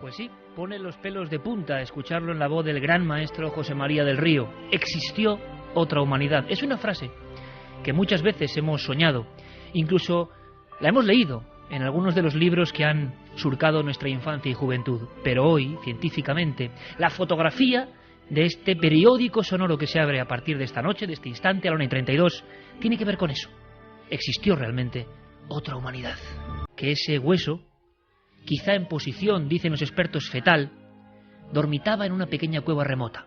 Pues sí, pone los pelos de punta escucharlo en la voz del gran maestro José María del Río. Existió otra humanidad. Es una frase que muchas veces hemos soñado, incluso la hemos leído en algunos de los libros que han surcado nuestra infancia y juventud. Pero hoy, científicamente, la fotografía de este periódico sonoro que se abre a partir de esta noche, de este instante, a la 1:32, tiene que ver con eso. Existió realmente otra humanidad. Que ese hueso, quizá en posición, dicen los expertos, fetal, dormitaba en una pequeña cueva remota.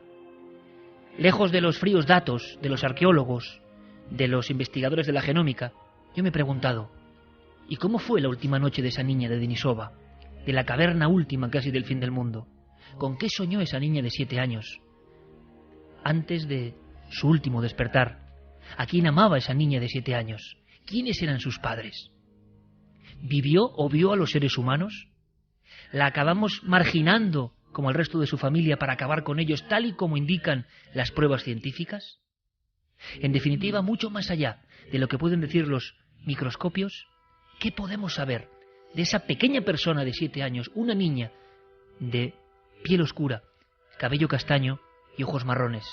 Lejos de los fríos datos de los arqueólogos, de los investigadores de la genómica, yo me he preguntado, ¿y cómo fue la última noche de esa niña de Denisova, de la caverna última casi del fin del mundo? ¿Con qué soñó esa niña de 7 años, antes de su último despertar? ¿A quién amaba esa niña de 7 años? ¿Quiénes eran sus padres? ¿Vivió o vio a los seres humanos? ¿La acabamos marginando como el resto de su familia para acabar con ellos tal y como indican las pruebas científicas? En definitiva, mucho más allá de lo que pueden decir los microscopios, ¿qué podemos saber de esa pequeña persona de 7 años, una niña de piel oscura, cabello castaño y ojos marrones,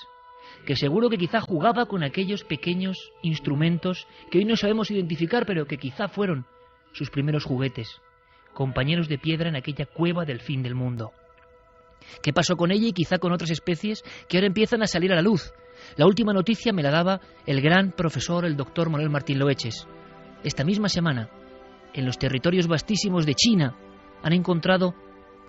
que seguro que quizá jugaba con aquellos pequeños instrumentos que hoy no sabemos identificar, pero que quizá fueron sus primeros juguetes, compañeros de piedra en aquella cueva del fin del mundo? ¿Qué pasó con ella y quizá con otras especies que ahora empiezan a salir a la luz? La última noticia me la daba el gran profesor, el doctor Manuel Martín Loeches. Esta misma semana, en los territorios vastísimos de China, han encontrado,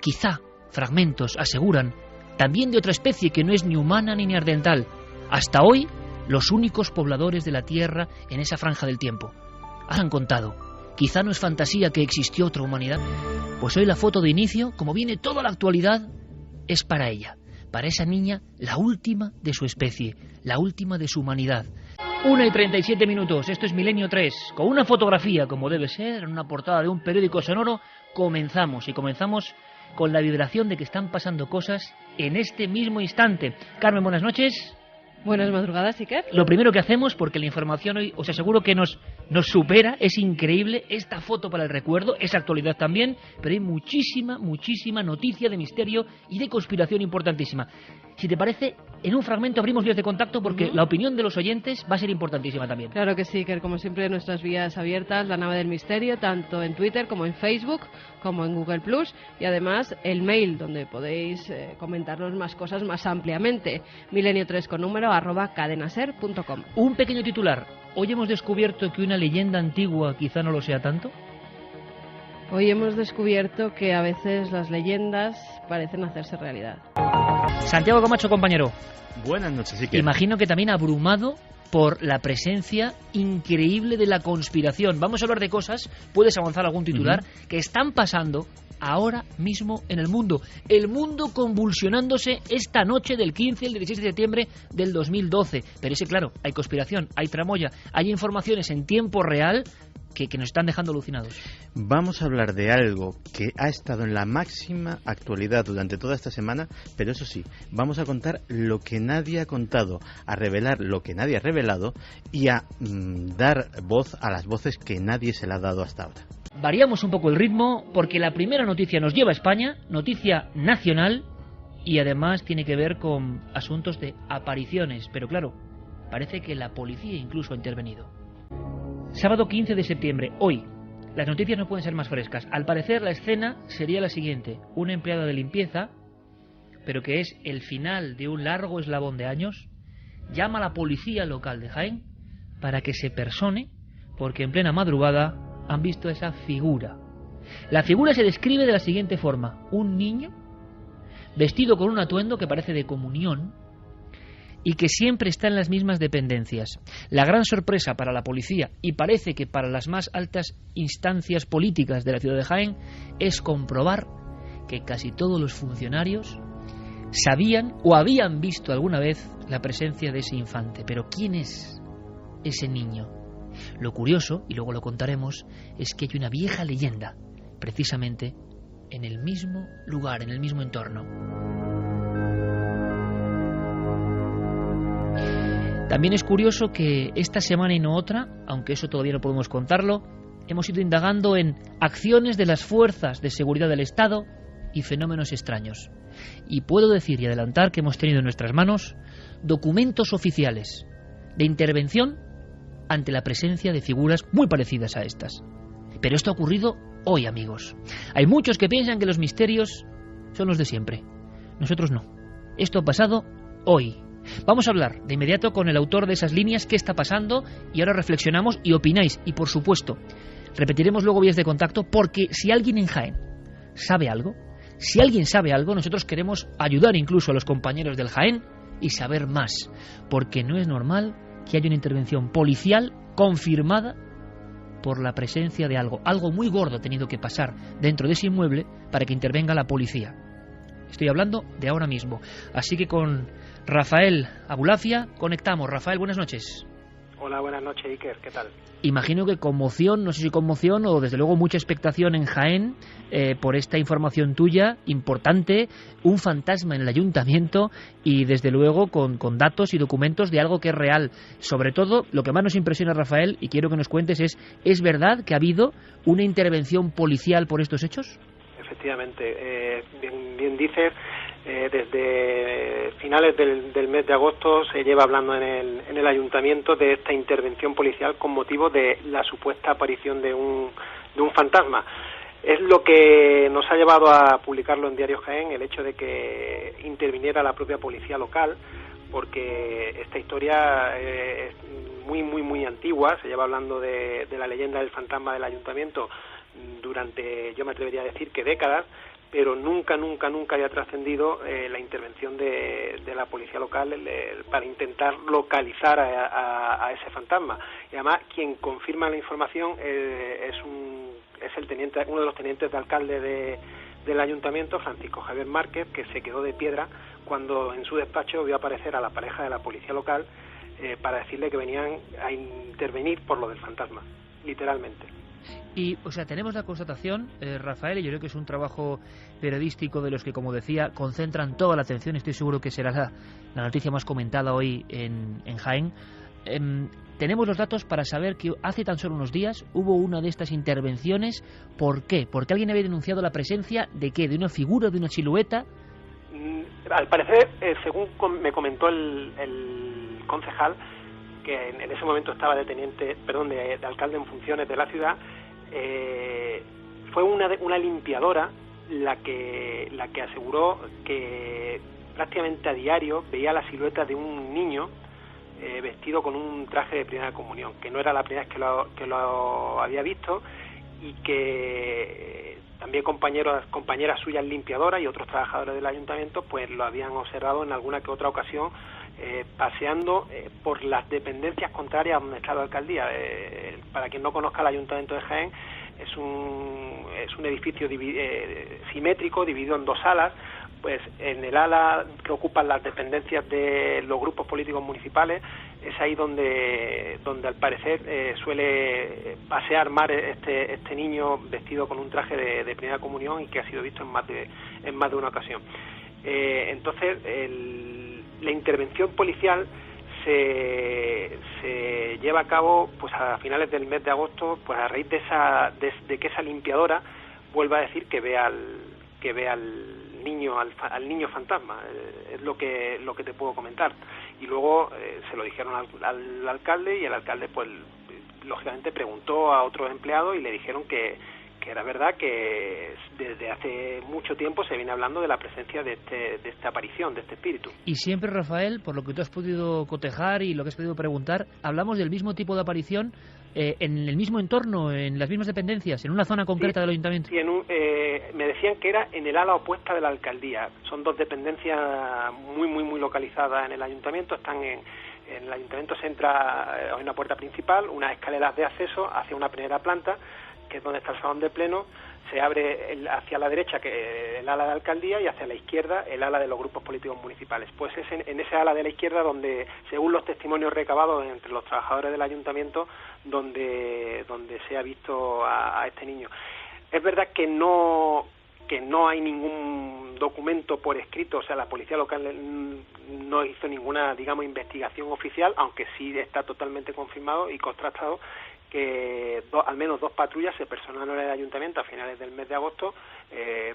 quizá, fragmentos, aseguran, también de otra especie que no es ni humana ni neandertal. Hasta hoy, los únicos pobladores de la Tierra en esa franja del tiempo. Han contado, quizá no es fantasía que existió otra humanidad. Pues hoy la foto de inicio, como viene toda la actualidad, es para ella, para esa niña, la última de su especie, la última de su humanidad. 1:37, esto es Milenio 3, con una fotografía, como debe ser, en una portada de un periódico sonoro, comenzamos, y comenzamos con la vibración de que están pasando cosas en este mismo instante. Carmen, buenas noches. Buenas madrugadas, Iker. Lo primero que hacemos, porque la información hoy, os aseguro que nos supera, es increíble, esta foto para el recuerdo, es actualidad también, pero hay muchísima noticia de misterio y de conspiración importantísima. Si te parece, en un fragmento abrimos vías de contacto porque la opinión de los oyentes va a ser importantísima también. Claro que sí, Iker, como siempre nuestras vías abiertas, la nave del misterio, tanto en Twitter como en Facebook, como en Google Plus, y además el mail, donde podéis comentarnos más cosas más ampliamente, milenio3 con número @cadenaser.com. Un pequeño titular. Hoy hemos descubierto que una leyenda antigua quizá no lo sea tanto. Hoy hemos descubierto que a veces las leyendas parecen hacerse realidad. Santiago Camacho, compañero. Buenas noches, Iker. Imagino que también abrumado por la presencia increíble de la conspiración. Vamos a hablar de cosas, puedes avanzar algún titular, que están pasando ahora mismo en el mundo. El mundo convulsionándose esta noche del 15 al 16 de septiembre del 2012. Pero ese, claro, hay conspiración, hay tramoya, hay informaciones en tiempo real que nos están dejando alucinados. Vamos a hablar de algo que ha estado en la máxima actualidad durante toda esta semana, pero eso sí, vamos a contar lo que nadie ha contado, a revelar lo que nadie ha revelado y a dar voz a las voces que nadie se le ha dado hasta ahora. Variamos un poco el ritmo porque la primera noticia nos lleva a España, noticia nacional, y además tiene que ver con asuntos de apariciones, pero claro, parece que la policía incluso ha intervenido. Sábado 15 de septiembre, hoy. Las noticias no pueden ser más frescas. Al parecer la escena sería la siguiente. Una empleada de limpieza, pero que es el final de un largo eslabón de años, llama a la policía local de Jaén para que se persone, porque en plena madrugada han visto esa figura. La figura se describe de la siguiente forma. Un niño vestido con un atuendo que parece de comunión y que siempre está en las mismas dependencias. La gran sorpresa para la policía y parece que para las más altas instancias políticas de la ciudad de Jaén es comprobar que casi todos los funcionarios sabían o habían visto alguna vez la presencia de ese infante. Pero ¿quién es ese niño? Lo curioso, y luego lo contaremos, es que hay una vieja leyenda, precisamente en el mismo lugar, en el mismo entorno. También es curioso que esta semana y no otra, aunque eso todavía no podemos contarlo, hemos ido indagando en acciones de las fuerzas de seguridad del Estado, y fenómenos extraños. Y puedo decir y adelantar que hemos tenido en nuestras manos documentos oficiales de intervención ante la presencia de figuras muy parecidas a estas. Pero esto ha ocurrido hoy, amigos. Hay muchos que piensan que los misterios son los de siempre. Nosotros no. Esto ha pasado hoy. Vamos a hablar de inmediato con el autor de esas líneas, qué está pasando, y ahora reflexionamos y opináis. Y por supuesto, repetiremos luego vías de contacto, porque si alguien en Jaén sabe algo, si alguien sabe algo, nosotros queremos ayudar incluso a los compañeros del Jaén y saber más, porque no es normal que haya una intervención policial confirmada por la presencia de algo muy gordo ha tenido que pasar dentro de ese inmueble para que intervenga la policía. Estoy hablando de ahora mismo. Así que con Rafael Abulafia conectamos. Rafael, buenas noches. Hola, buenas noches, Iker, ¿qué tal? Imagino que conmoción, no sé si conmoción o desde luego mucha expectación en Jaén por esta información tuya, importante, un fantasma en el ayuntamiento y desde luego con datos y documentos de algo que es real. Sobre todo, lo que más nos impresiona, Rafael, y quiero que nos cuentes ¿es verdad que ha habido una intervención policial por estos hechos? Efectivamente, bien dices, desde finales del mes de agosto se lleva hablando en el ayuntamiento de esta intervención policial con motivo de la supuesta aparición de un fantasma. Es lo que nos ha llevado a publicarlo en Diario Jaén, el hecho de que interviniera la propia policía local, porque esta historia es muy antigua. Se lleva hablando de la leyenda del fantasma del ayuntamiento durante, yo me atrevería a decir que décadas, pero nunca había trascendido la intervención de la policía local para intentar localizar a ese fantasma. Y además quien confirma la información es uno de los tenientes de alcalde del ayuntamiento, Francisco Javier Márquez, que se quedó de piedra cuando en su despacho vio aparecer a la pareja de la policía local para decirle que venían a intervenir por lo del fantasma, literalmente. Y, o sea, tenemos la constatación, Rafael, y yo creo que es un trabajo periodístico de los que, como decía, concentran toda la atención. Estoy seguro que será la noticia más comentada hoy en Jaén. Tenemos los datos para saber que hace tan solo unos días hubo una de estas intervenciones. ¿Por qué? Porque alguien había denunciado la presencia de ¿qué? ¿De una figura, de una silueta? Al parecer, según me comentó el concejal, que en ese momento estaba de alcalde en funciones de la ciudad, fue una limpiadora la que aseguró que prácticamente a diario veía la silueta de un niño vestido con un traje de primera comunión, que no era la primera vez que lo había visto, y que también compañeras suyas limpiadoras y otros trabajadores del ayuntamiento pues lo habían observado en alguna que otra ocasión paseando por las dependencias contrarias a donde está la alcaldía. Para quien no conozca, el ayuntamiento de Jaén es un edificio simétrico, dividido en dos alas. Pues en el ala que ocupan las dependencias de los grupos políticos municipales es ahí donde al parecer suele pasear más este niño vestido con un traje de primera comunión y que ha sido visto en más de una ocasión. Entonces la intervención policial se lleva a cabo pues a finales del mes de agosto, pues a raíz de que esa limpiadora vuelva a decir que ve al niño fantasma. Es lo que te puedo comentar. Y luego se lo dijeron al alcalde, y el alcalde pues lógicamente preguntó a otros empleados y le dijeron que era verdad que desde hace mucho tiempo se viene hablando de la presencia de esta aparición, de este espíritu. Y siempre, Rafael, por lo que tú has podido cotejar y lo que has podido preguntar, hablamos del mismo tipo de aparición en el mismo entorno, en las mismas dependencias, en una zona concreta del ayuntamiento. Sí, me decían que era en el ala opuesta de la alcaldía. Son dos dependencias muy localizadas en el ayuntamiento. Están en el ayuntamiento se entra, hay una puerta principal, unas escaleras de acceso hacia una primera planta, que es donde está el salón de pleno. Se abre hacia la derecha el ala de alcaldía y hacia la izquierda el ala de los grupos políticos municipales. Pues es en ese ala de la izquierda donde, según los testimonios recabados entre los trabajadores del ayuntamiento, donde se ha visto a este niño. Es verdad que no hay ningún documento por escrito, o sea, la policía local no hizo ninguna, digamos, investigación oficial, aunque sí está totalmente confirmado y contrastado que al menos 2 patrullas se personaron en el ayuntamiento a finales del mes de agosto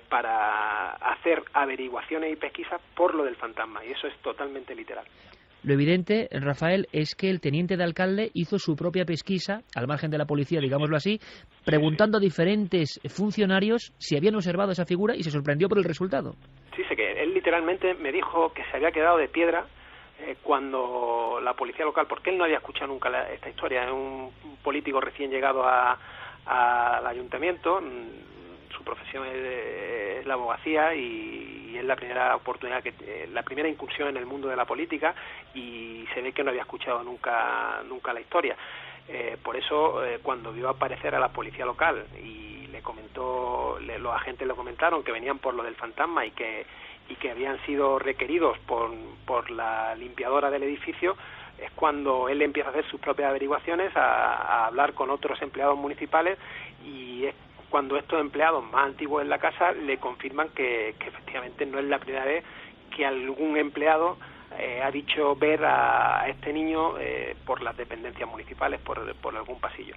para hacer averiguaciones y pesquisas por lo del fantasma, y eso es totalmente literal. Lo evidente, Rafael, es que el teniente de alcalde hizo su propia pesquisa, al margen de la policía, digámoslo así, preguntando a diferentes funcionarios si habían observado esa figura y se sorprendió por el resultado. Sí, sé que él literalmente me dijo que se había quedado de piedra cuando la policía local, porque él no había escuchado nunca esta historia, es un político recién llegado al ayuntamiento, su profesión es la abogacía y es la primera oportunidad, la primera incursión en el mundo de la política, y se ve que no había escuchado nunca la historia. Por eso, cuando vio aparecer a la policía local y le comentó, los agentes le comentaron que venían por lo del fantasma y que habían sido requeridos por la limpiadora del edificio, es cuando él empieza a hacer sus propias averiguaciones, a hablar con otros empleados municipales, y es cuando estos empleados más antiguos en la casa le confirman que efectivamente no es la primera vez que algún empleado ha dicho ver a este niño por las dependencias municipales, por algún pasillo.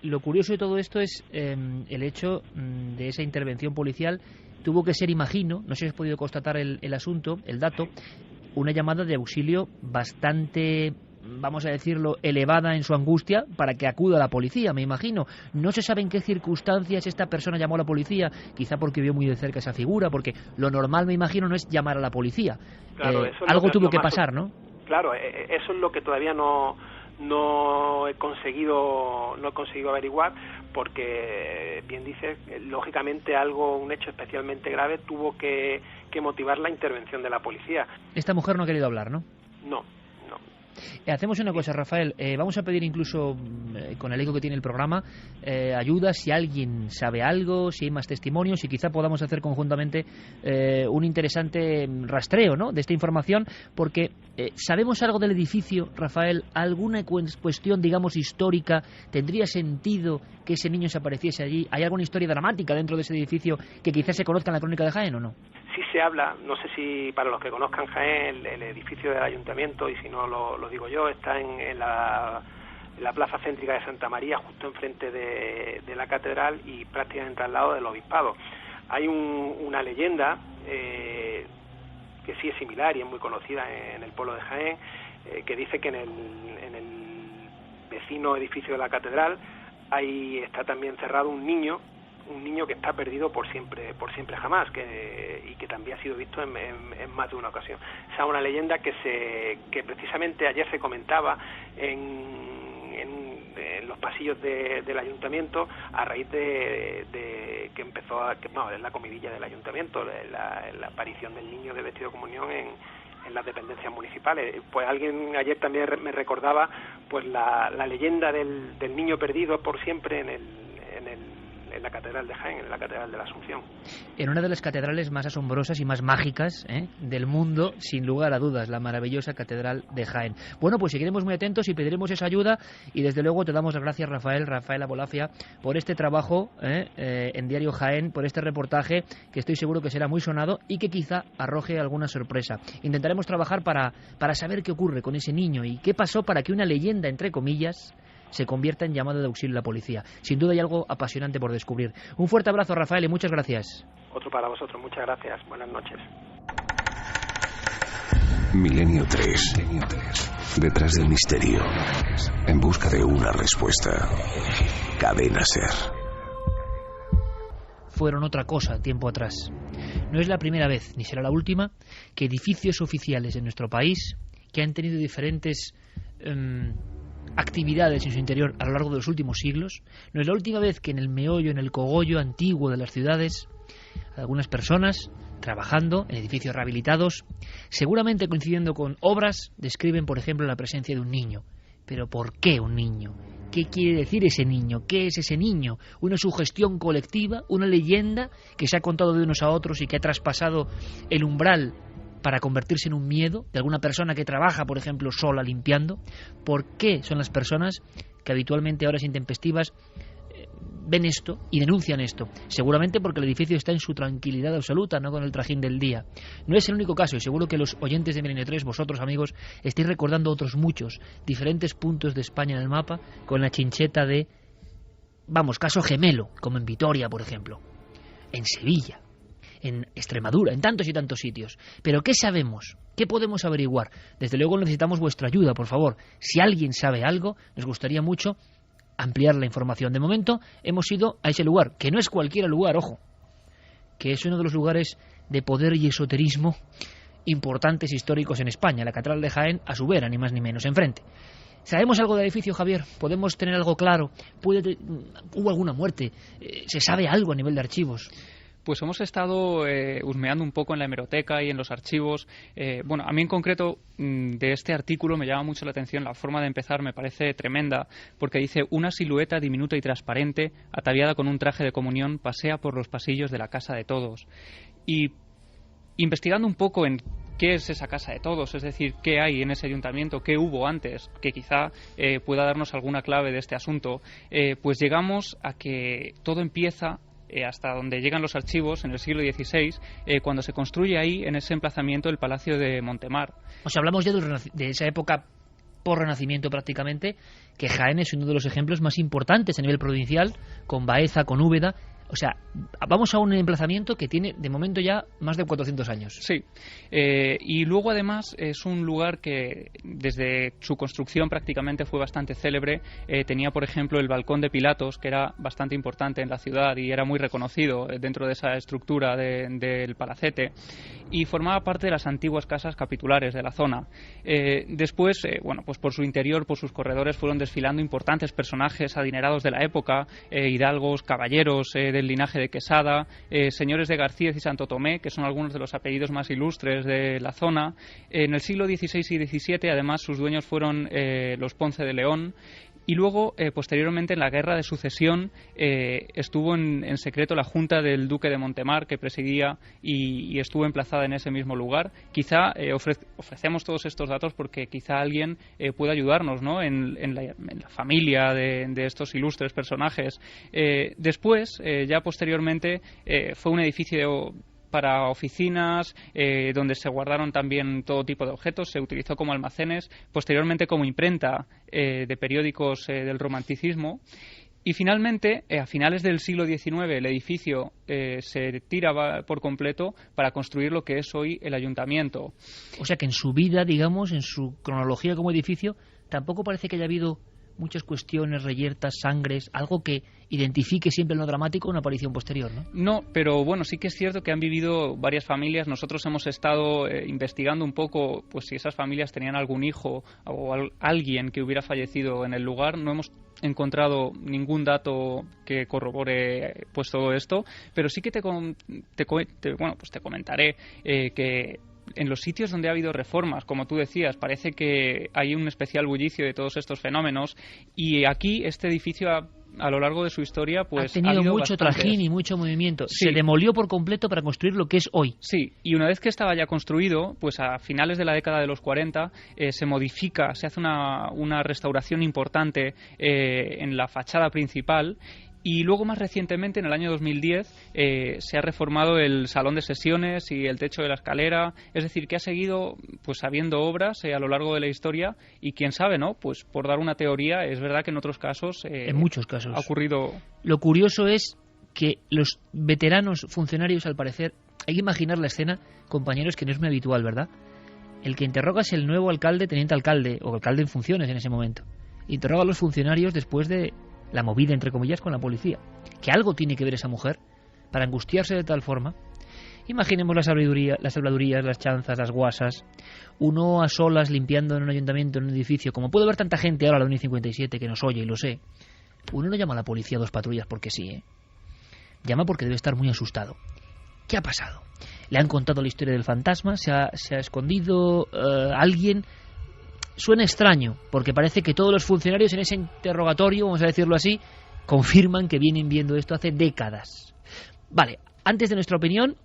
Lo curioso de todo esto es el hecho de esa intervención policial. Tuvo que ser, imagino, no sé si has podido constatar el asunto, el dato, una llamada de auxilio bastante, vamos a decirlo, elevada en su angustia para que acuda a la policía, me imagino. No se sabe en qué circunstancias esta persona llamó a la policía, quizá porque vio muy de cerca esa figura, porque lo normal, me imagino, no es llamar a la policía. Claro, algo tuvo que pasar, ¿no? Claro, eso es lo que todavía no he conseguido averiguar, porque bien dices, lógicamente un hecho especialmente grave tuvo que motivar la intervención de la policía. Esta mujer no ha querido hablar, ¿no? No. Hacemos una cosa, Rafael, vamos a pedir incluso, con el eco que tiene el programa, ayuda si alguien sabe algo, si hay más testimonios, y quizá podamos hacer conjuntamente un interesante rastreo, ¿no?, de esta información, porque ¿sabemos algo del edificio, Rafael? ¿Alguna cuestión, digamos, histórica? ¿Tendría sentido que ese niño se apareciese allí? ¿Hay alguna historia dramática dentro de ese edificio que quizás se conozca en la crónica de Jaén o no? Sí se habla, no sé si para los que conozcan Jaén, el edificio del ayuntamiento, y si no lo digo yo, está en la plaza céntrica de Santa María, justo enfrente de la catedral y prácticamente al lado del obispado. Hay una leyenda que sí es similar y es muy conocida en el pueblo de Jaén, que dice que en el vecino edificio de la catedral está también cerrado un niño que está perdido por siempre jamás, y que también ha sido visto en más de una ocasión. Esa es una leyenda que precisamente ayer se comentaba en los pasillos del ayuntamiento, a raíz de que empezó es la comidilla del ayuntamiento, la aparición del niño de vestido de comunión en las dependencias municipales. Pues alguien ayer también me recordaba pues la leyenda del niño perdido por siempre en la catedral de Jaén, en la catedral de la Asunción. En una de las catedrales más asombrosas y más mágicas del mundo, sin lugar a dudas, la maravillosa catedral de Jaén. Bueno, pues seguiremos muy atentos y pediremos esa ayuda, y desde luego te damos las gracias, Rafael Abolafia, por este trabajo en Diario Jaén, por este reportaje que estoy seguro que será muy sonado y que quizá arroje alguna sorpresa. Intentaremos trabajar para saber qué ocurre con ese niño y qué pasó para que una leyenda, entre comillas, se convierta en llamada de auxilio a la policía. Sin duda hay algo apasionante por descubrir. Un fuerte abrazo, Rafael, y muchas gracias. Otro para vosotros, muchas gracias. Buenas noches. Milenio 3. Detrás del misterio. En busca de una respuesta. Cadena SER. Fueron otra cosa tiempo atrás. No es la primera vez, ni será la última, que edificios oficiales en nuestro país, que han tenido diferentes actividades en su interior a lo largo de los últimos siglos, no es la última vez que en el meollo, en el cogollo antiguo de las ciudades, algunas personas trabajando en edificios rehabilitados, seguramente coincidiendo con obras, describen, por ejemplo, la presencia de un niño. Pero ¿por qué un niño? ¿Qué quiere decir ese niño? ¿Qué es ese niño? ¿Una sugestión colectiva? ¿Una leyenda que se ha contado de unos a otros y que ha traspasado el umbral para convertirse en un miedo de alguna persona que trabaja, por ejemplo, sola limpiando? ¿Por qué son las personas que habitualmente a horas intempestivas ven esto y denuncian esto. Seguramente porque el edificio está en su tranquilidad absoluta, no con el trajín del día. No es el único caso, y seguro que los oyentes de Milenio 3, vosotros amigos, estáis recordando otros muchos, diferentes puntos de España en el mapa, con la chincheta de, vamos, caso gemelo, como en Vitoria, por ejemplo, en Sevilla, en Extremadura, en tantos y tantos sitios. Pero ¿qué sabemos? ¿Qué podemos averiguar? Desde luego necesitamos vuestra ayuda, por favor. Si alguien sabe algo, nos gustaría mucho ampliar la información. De momento hemos ido a ese lugar, que no es cualquier lugar, ojo, que es uno de los lugares de poder y esoterismo importantes históricos en España, la Catedral de Jaén, a su vera, ni más ni menos, enfrente. ¿Sabemos algo del edificio, Javier? ¿Podemos tener algo claro? ¿Hubo alguna muerte? ¿Se sabe algo a nivel de archivos? Pues hemos estado husmeando un poco en la hemeroteca y en los archivos. Bueno, a mí en concreto de este artículo me llama mucho la atención la forma de empezar, me parece tremenda, porque dice: una silueta diminuta y transparente, ataviada con un traje de comunión, pasea por los pasillos de la Casa de Todos. Y investigando un poco en qué es esa Casa de Todos, es decir, qué hay en ese ayuntamiento, qué hubo antes, que quizá pueda darnos alguna clave de este asunto, pues llegamos a que todo empieza hasta donde llegan los archivos en el siglo XVI, cuando se construye ahí, en ese emplazamiento, el Palacio de Montemar. O sea, hablamos ya de esa época por Renacimiento prácticamente, que Jaén es uno de los ejemplos más importantes a nivel provincial, con Baeza, con Úbeda. O sea, vamos a un emplazamiento que tiene de momento ya más de 400 años. Sí, y luego además es un lugar que desde su construcción prácticamente fue bastante célebre. Tenía, por ejemplo, el balcón de Pilatos, que era bastante importante en la ciudad y era muy reconocido dentro de esa estructura del palacete, y formaba parte de las antiguas casas capitulares de la zona. Después, bueno, pues por su interior, por sus corredores, fueron desfilando importantes personajes adinerados de la época, hidalgos, caballeros del linaje de Quesada, señores de García y Santo Tomé, que son algunos de los apellidos más ilustres de la zona. En el siglo XVI y XVII, además, sus dueños fueron los Ponce de León. Y luego, posteriormente, en la Guerra de Sucesión, estuvo en secreto la Junta del Duque de Montemar, que presidía y estuvo emplazada en ese mismo lugar. Quizá ofrecemos todos estos datos porque quizá alguien pueda ayudarnos, ¿no?, en la familia de estos ilustres personajes. Después, ya posteriormente, fue un edificio para oficinas, donde se guardaron también todo tipo de objetos, se utilizó como almacenes, posteriormente como imprenta de periódicos del romanticismo. Y finalmente, a finales del siglo XIX, el edificio se tira por completo para construir lo que es hoy el ayuntamiento. O sea que en su vida, digamos, en su cronología como edificio, tampoco parece que haya habido muchas cuestiones, reyertas, sangres, algo que identifique siempre en lo dramático una aparición posterior, ¿no? No, pero bueno, sí que es cierto que han vivido varias familias. Nosotros hemos estado investigando un poco, pues si esas familias tenían algún hijo o alguien que hubiera fallecido en el lugar. No hemos encontrado ningún dato que corrobore pues todo esto, pero sí que te comentaré que en los sitios donde ha habido reformas, como tú decías, parece que hay un especial bullicio de todos estos fenómenos, y aquí este edificio a lo largo de su historia pues ha tenido bastantes mucho trajín y mucho movimiento. Sí. Se demolió por completo para construir lo que es hoy. Sí, y una vez que estaba ya construido, pues a finales de la década de los 40 se modifica, se hace una restauración importante en la fachada principal. Y luego, más recientemente, en el año 2010, se ha reformado el salón de sesiones y el techo de la escalera. Es decir, que ha seguido pues habiendo obras a lo largo de la historia, y quién sabe, ¿no? Pues por dar una teoría, es verdad que en otros casos en muchos casos ha ocurrido. Lo curioso es que los veteranos funcionarios, al parecer, hay que imaginar la escena, compañeros, que no es muy habitual, ¿verdad? El que interroga es el nuevo alcalde, teniente alcalde, o alcalde en funciones en ese momento. Interroga a los funcionarios después de la movida, entre comillas, con la policía. Que algo tiene que ver esa mujer para angustiarse de tal forma. Imaginemos las habladurías, las chanzas, las guasas. Uno a solas limpiando en un ayuntamiento, en un edificio. Como puede ver tanta gente ahora a la 1:57 que nos oye, y lo sé. Uno no llama a la policía a 2 patrullas porque sí, ¿eh? Llama porque debe estar muy asustado. ¿Qué ha pasado? Le han contado la historia del fantasma, se ha escondido alguien. Suena extraño, porque parece que todos los funcionarios en ese interrogatorio, vamos a decirlo así, confirman que vienen viendo esto hace décadas. Vale, antes de nuestra opinión,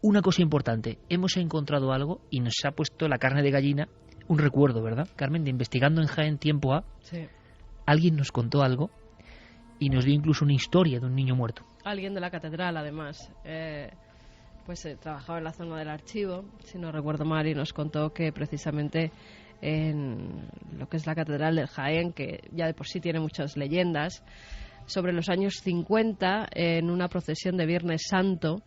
una cosa importante. Hemos encontrado algo y nos ha puesto la carne de gallina, un recuerdo, ¿verdad, Carmen? De investigando en Jaén tiempo A, sí. Alguien nos contó algo y nos dio incluso una historia de un niño muerto. Alguien de la catedral, además, trabajaba en la zona del archivo, si no recuerdo mal, y nos contó que precisamente en lo que es la catedral del Jaén, que ya de por sí tiene muchas leyendas, sobre los años 50, en una procesión de Viernes Santo,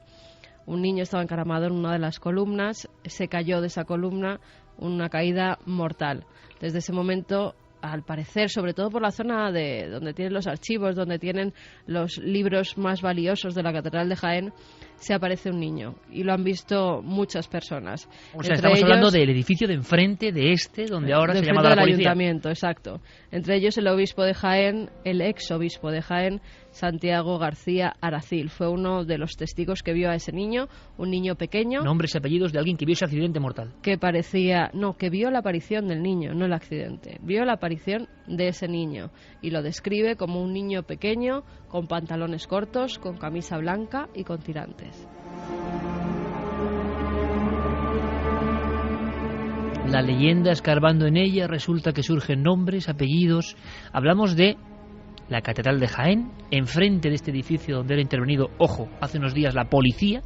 un niño estaba encaramado en una de las columnas, se cayó de esa columna, una caída mortal. Desde ese momento, al parecer, sobre todo por la zona de donde tienen los archivos, donde tienen los libros más valiosos de la Catedral de Jaén, se aparece un niño, y lo han visto muchas personas. O sea, estamos hablando del edificio de enfrente de donde ahora se llama la policía. Del ayuntamiento, exacto. Entre ellos el obispo de Jaén, el ex obispo de Jaén, Santiago García Aracil. Fue uno de los testigos que vio a ese niño, un niño pequeño. Nombres y apellidos de alguien que vio ese accidente mortal. Que vio la aparición del niño, no el accidente. Vio la aparición de ese niño y lo describe como un niño pequeño, con pantalones cortos, con camisa blanca y con tirantes. La leyenda, escarbando en ella, resulta que surgen nombres, apellidos. Hablamos de la Catedral de Jaén, enfrente de este edificio donde era intervenido, ojo, hace unos días la policía,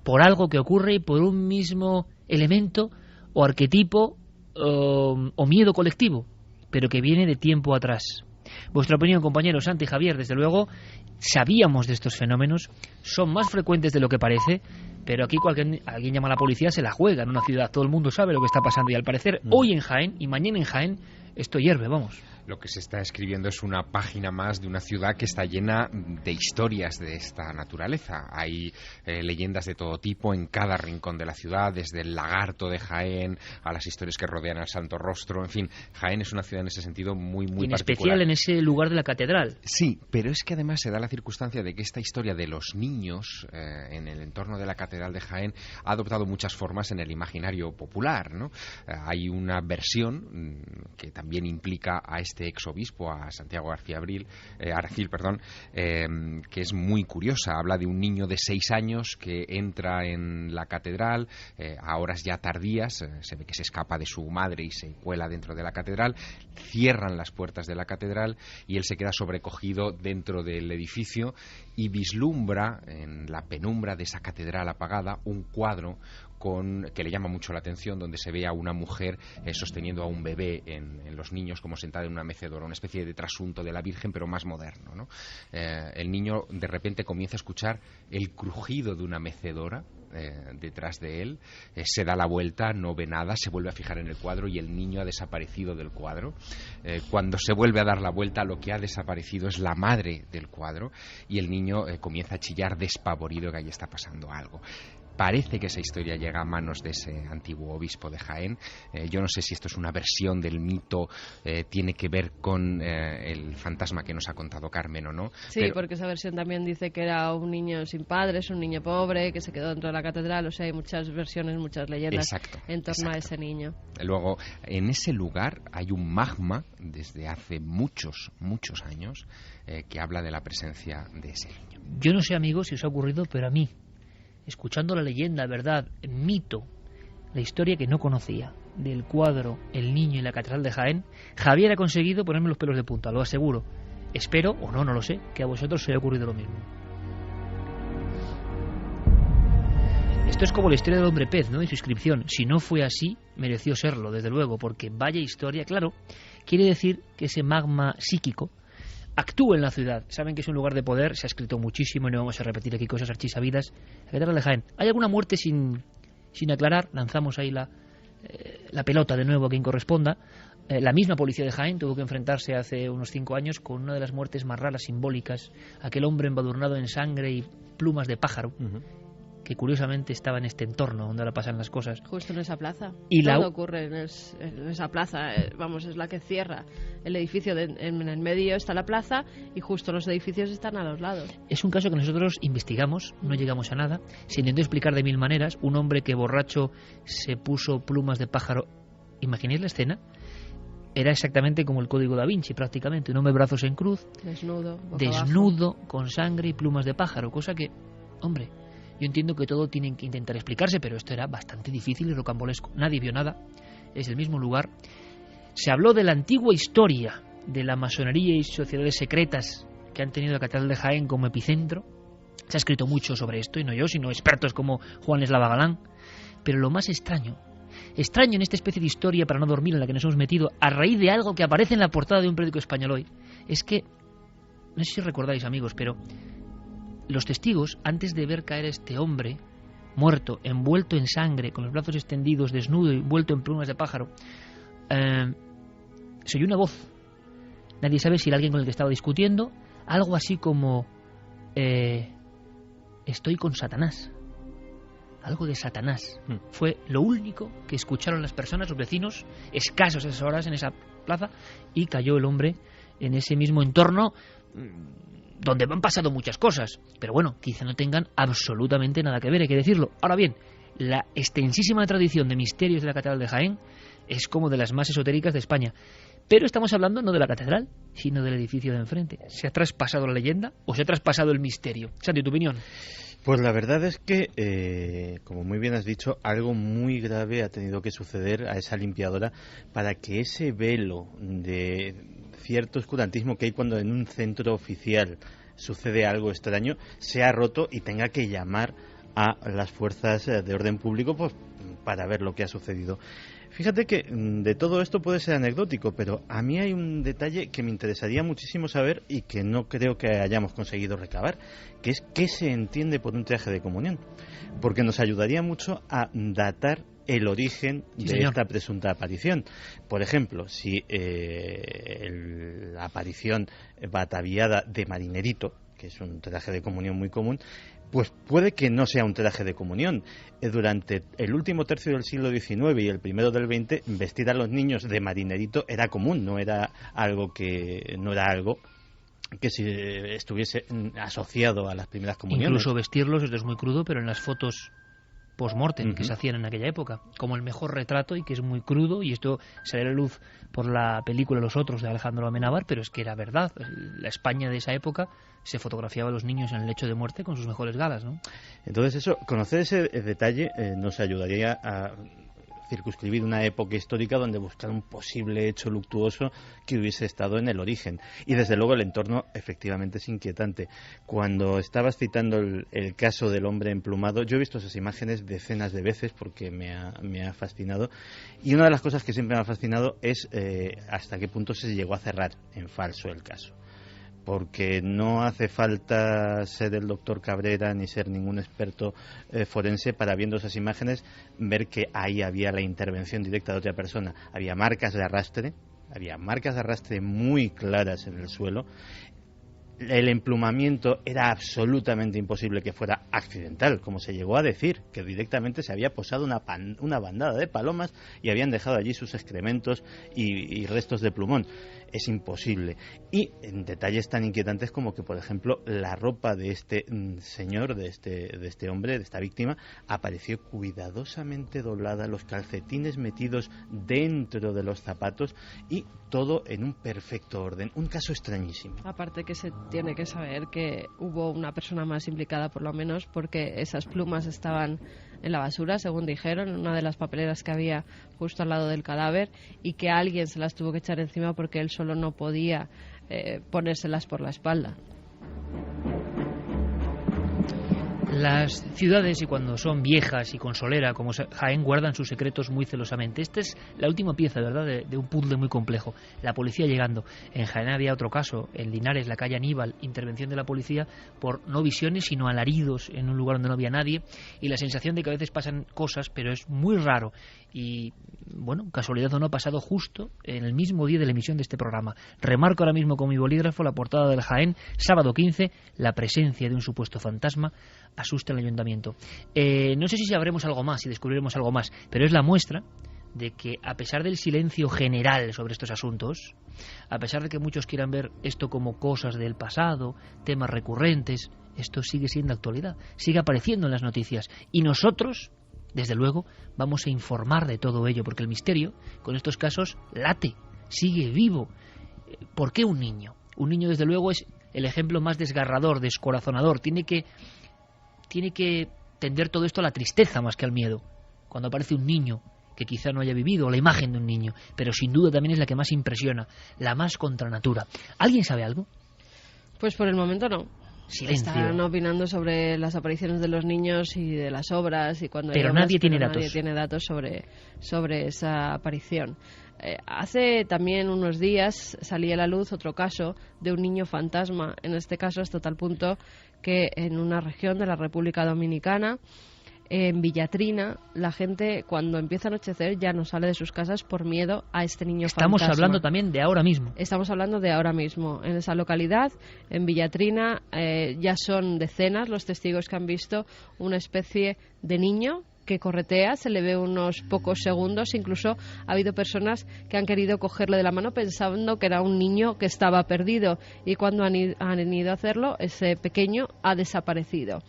por algo que ocurre y por un mismo elemento o arquetipo o miedo colectivo, pero que viene de tiempo atrás. Vuestra opinión, compañeros, Santi y Javier, desde luego, sabíamos de estos fenómenos, son más frecuentes de lo que parece, pero aquí alguien llama a la policía, se la juega en una ciudad, todo el mundo sabe lo que está pasando y al parecer hoy en Jaén y mañana en Jaén esto hierve, vamos. Lo que se está escribiendo es una página más de una ciudad que está llena de historias de esta naturaleza. Hay leyendas de todo tipo en cada rincón de la ciudad, desde el lagarto de Jaén a las historias que rodean al Santo Rostro. En fin, Jaén es una ciudad en ese sentido muy particular. En especial en ese lugar de la catedral. Sí, pero es que además se da la circunstancia de que esta historia de los niños en el entorno de la catedral de Jaén ha adoptado muchas formas en el imaginario popular, ¿no? Hay una versión que también implica a este exobispo, a Santiago García Aracil, que es muy curiosa. Habla de un niño de 6 años que entra en la catedral a horas ya tardías, se ve que se escapa de su madre y se cuela dentro de la catedral, cierran las puertas de la catedral y él se queda sobrecogido dentro del edificio y vislumbra en la penumbra de esa catedral apagada un cuadro que le llama mucho la atención, donde se ve a una mujer sosteniendo a un bebé en los niños, como sentada en una mecedora, una especie de trasunto de la Virgen, pero más moderno, ¿no? El niño de repente comienza a escuchar el crujido de una mecedora detrás de él, se da la vuelta, no ve nada, se vuelve a fijar en el cuadro y el niño ha desaparecido del cuadro. Cuando se vuelve a dar la vuelta, lo que ha desaparecido es la madre del cuadro y el niño comienza a chillar despavorido, que ahí está pasando algo. Parece que esa historia llega a manos de ese antiguo obispo de Jaén. Yo no sé si esto es una versión del mito, tiene que ver con el fantasma que nos ha contado Carmen o no. Sí, pero porque esa versión también dice que era un niño sin padres, un niño pobre, que se quedó dentro de la catedral. O sea, hay muchas versiones, muchas leyendas en torno a ese niño. Luego, en ese lugar hay un magma desde hace muchos años que habla de la presencia de ese niño. Yo no sé, amigos, si os ha ocurrido, pero a mí, escuchando la leyenda, verdad, mito, la historia que no conocía del cuadro El niño en la catedral de Jaén, Javier ha conseguido ponerme los pelos de punta, lo aseguro. Espero, o no lo sé, que a vosotros os haya ocurrido lo mismo. Esto es como la historia del hombre pez, ¿no? En su inscripción. Si no fue así, mereció serlo, desde luego, porque vaya historia, claro, quiere decir que ese magma psíquico actúa en la ciudad. Saben que es un lugar de poder, se ha escrito muchísimo y no vamos a repetir aquí cosas archisabidas. La catedral de Jaén. ¿Hay alguna muerte sin aclarar? Lanzamos ahí la pelota de nuevo a quien corresponda. La misma policía de Jaén tuvo que enfrentarse hace unos 5 años con una de las muertes más raras, simbólicas, aquel hombre embadurnado en sangre y plumas de pájaro, que curiosamente estaba en este entorno donde ahora pasan las cosas. Justo en esa plaza. Y todo ocurre en esa plaza. Vamos, es la que cierra el edificio. En el medio está la plaza y justo los edificios están a los lados. Es un caso que nosotros investigamos, no llegamos a nada. Se intentó explicar de 1000 maneras. Un hombre que borracho se puso plumas de pájaro. ¿Imagináis la escena? Era exactamente como el Código Da Vinci, prácticamente. Un hombre brazos en cruz, desnudo, con sangre y plumas de pájaro. Cosa que, hombre, yo entiendo que todo tienen que intentar explicarse, pero esto era bastante difícil y rocambolesco. Nadie vio nada. Es el mismo lugar. Se habló de la antigua historia de la masonería y sociedades secretas que han tenido la Catedral de Jaén como epicentro. Se ha escrito mucho sobre esto, y no yo, sino expertos como Juan Eslava Galán. Pero lo más extraño en esta especie de historia para no dormir en la que nos hemos metido, a raíz de algo que aparece en la portada de un periódico español hoy, es que, no sé si recordáis, amigos, pero los testigos, antes de ver caer a este hombre muerto, envuelto en sangre, con los brazos extendidos, desnudo, envuelto en plumas de pájaro, se oyó una voz. Nadie sabe si era alguien con el que estaba discutiendo, algo así como estoy con Satanás. Algo de Satanás. Fue lo único que escucharon las personas, los vecinos, escasos esas horas en esa plaza, y cayó el hombre en ese mismo entorno donde han pasado muchas cosas, pero bueno, quizá no tengan absolutamente nada que ver, hay que decirlo. Ahora bien, la extensísima tradición de misterios de la Catedral de Jaén es como de las más esotéricas de España. Pero estamos hablando no de la catedral, sino del edificio de enfrente. ¿Se ha traspasado la leyenda o se ha traspasado el misterio? Santi, ¿tu opinión? Pues la verdad es que, como muy bien has dicho, algo muy grave ha tenido que suceder a esa limpiadora para que ese velo de cierto oscurantismo que hay cuando en un centro oficial sucede algo extraño se ha roto y tenga que llamar a las fuerzas de orden público pues, para ver lo que ha sucedido. Fíjate que de todo esto puede ser anecdótico, pero a mí hay un detalle que me interesaría muchísimo saber y que no creo que hayamos conseguido recabar, que es qué se entiende por un traje de comunión, porque nos ayudaría mucho a datar el origen de esta presunta aparición. Por ejemplo, si la aparición va ataviada de marinerito, que es un traje de comunión muy común, pues puede que no sea un traje de comunión. Durante el último tercio del siglo XIX y el primero del XX, vestir a los niños de marinerito era común, no era algo que estuviese asociado a las primeras comuniones. Incluso vestirlos, esto es muy crudo, pero en las fotos post-mortem que se hacían en aquella época, como el mejor retrato, y que es muy crudo, y esto sale a la luz por la película Los Otros de Alejandro Amenábar, pero es que era verdad. La España de esa época se fotografiaba a los niños en el lecho de muerte con sus mejores galas, ¿no? Entonces conocer ese detalle nos ayudaría a circunscribir una época histórica donde buscar un posible hecho luctuoso que hubiese estado en el origen. Y desde luego el entorno efectivamente es inquietante. Cuando estabas citando el caso del hombre emplumado, yo he visto esas imágenes decenas de veces porque me ha fascinado, y una de las cosas que siempre me ha fascinado es hasta qué punto se llegó a cerrar en falso el caso. Porque no hace falta ser el doctor Cabrera ni ser ningún experto forense para, viendo esas imágenes, ver que ahí había la intervención directa de otra persona. Había marcas de arrastre muy claras en el suelo. El emplumamiento era absolutamente imposible que fuera accidental, como se llegó a decir, que directamente se había posado una bandada de palomas y habían dejado allí sus excrementos y restos de plumón. Es imposible. Y en detalles tan inquietantes como que, por ejemplo, la ropa de este señor, de este hombre, de esta víctima, apareció cuidadosamente doblada, los calcetines metidos dentro de los zapatos y todo en un perfecto orden. Un caso extrañísimo. Aparte que se tiene que saber que hubo una persona más implicada, por lo menos, porque esas plumas estaban en la basura, según dijeron, en una de las papeleras que había justo al lado del cadáver, y que alguien se las tuvo que echar encima porque él solo no podía ponérselas por la espalda. Las ciudades, y cuando son viejas y con solera como Jaén, guardan sus secretos muy celosamente. Esta es la última pieza, ¿verdad?, de un puzzle muy complejo. La policía llegando. En Jaén había otro caso, en Linares, la calle Aníbal, intervención de la policía por no visiones, sino alaridos en un lugar donde no había nadie, y la sensación de que a veces pasan cosas, pero es muy raro. Y, bueno, casualidad o no, ha pasado justo en el mismo día de la emisión de este programa. Remarco ahora mismo con mi bolígrafo la portada del Jaén, sábado 15, la presencia de un supuesto fantasma asusta al ayuntamiento. No sé si sabremos algo más, si descubriremos algo más, pero es la muestra de que, a pesar del silencio general sobre estos asuntos, a pesar de que muchos quieran ver esto como cosas del pasado, temas recurrentes, esto sigue siendo actualidad, sigue apareciendo en las noticias, y nosotros, desde luego, vamos a informar de todo ello, porque el misterio con estos casos late, sigue vivo. ¿Por qué un niño? Un niño, desde luego, es el ejemplo más desgarrador, descorazonador. Tiene que tender todo esto a la tristeza más que al miedo. Cuando aparece un niño que quizá no haya vivido, o la imagen de un niño, pero sin duda también es la que más impresiona, la más contra natura. ¿Alguien sabe algo? Pues por el momento no. Silencio. Están opinando sobre las apariciones de los niños y de las obras y cuando pero nadie tiene datos. Nadie tiene datos sobre esa aparición. Hace también unos días salía a la luz otro caso de un niño fantasma, en este caso hasta tal punto que en una región de la República Dominicana, en Villatrina, la gente cuando empieza a anochecer ya no sale de sus casas por miedo a este niño fantasma. Estamos hablando también de ahora mismo. Estamos hablando de ahora mismo. En esa localidad, en Villatrina, ya son decenas los testigos que han visto una especie de niño que corretea, se le ve unos pocos segundos, incluso ha habido personas que han querido cogerle de la mano pensando que era un niño que estaba perdido y cuando han ido a hacerlo, ese pequeño ha desaparecido.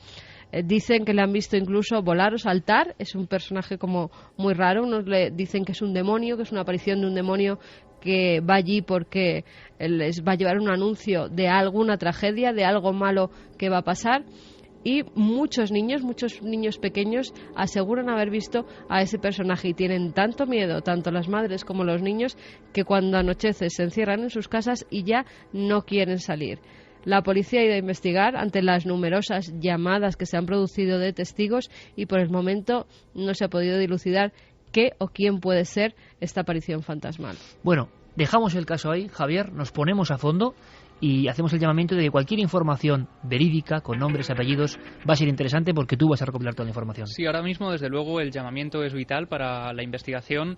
Dicen que le han visto incluso volar o saltar, es un personaje como muy raro, unos le dicen que es un demonio, que es una aparición de un demonio que va allí porque les va a llevar un anuncio de alguna tragedia, de algo malo que va a pasar. Y muchos niños pequeños aseguran haber visto a ese personaje y tienen tanto miedo, tanto las madres como los niños, que cuando anochece se encierran en sus casas y ya no quieren salir. La policía ha ido a investigar ante las numerosas llamadas que se han producido de testigos y por el momento no se ha podido dilucidar qué o quién puede ser esta aparición fantasmal. Bueno, dejamos el caso ahí, Javier, nos ponemos a fondo y hacemos el llamamiento de que cualquier información verídica, con nombres y apellidos, va a ser interesante porque tú vas a recopilar toda la información. Sí, ahora mismo, desde luego, el llamamiento es vital para la investigación.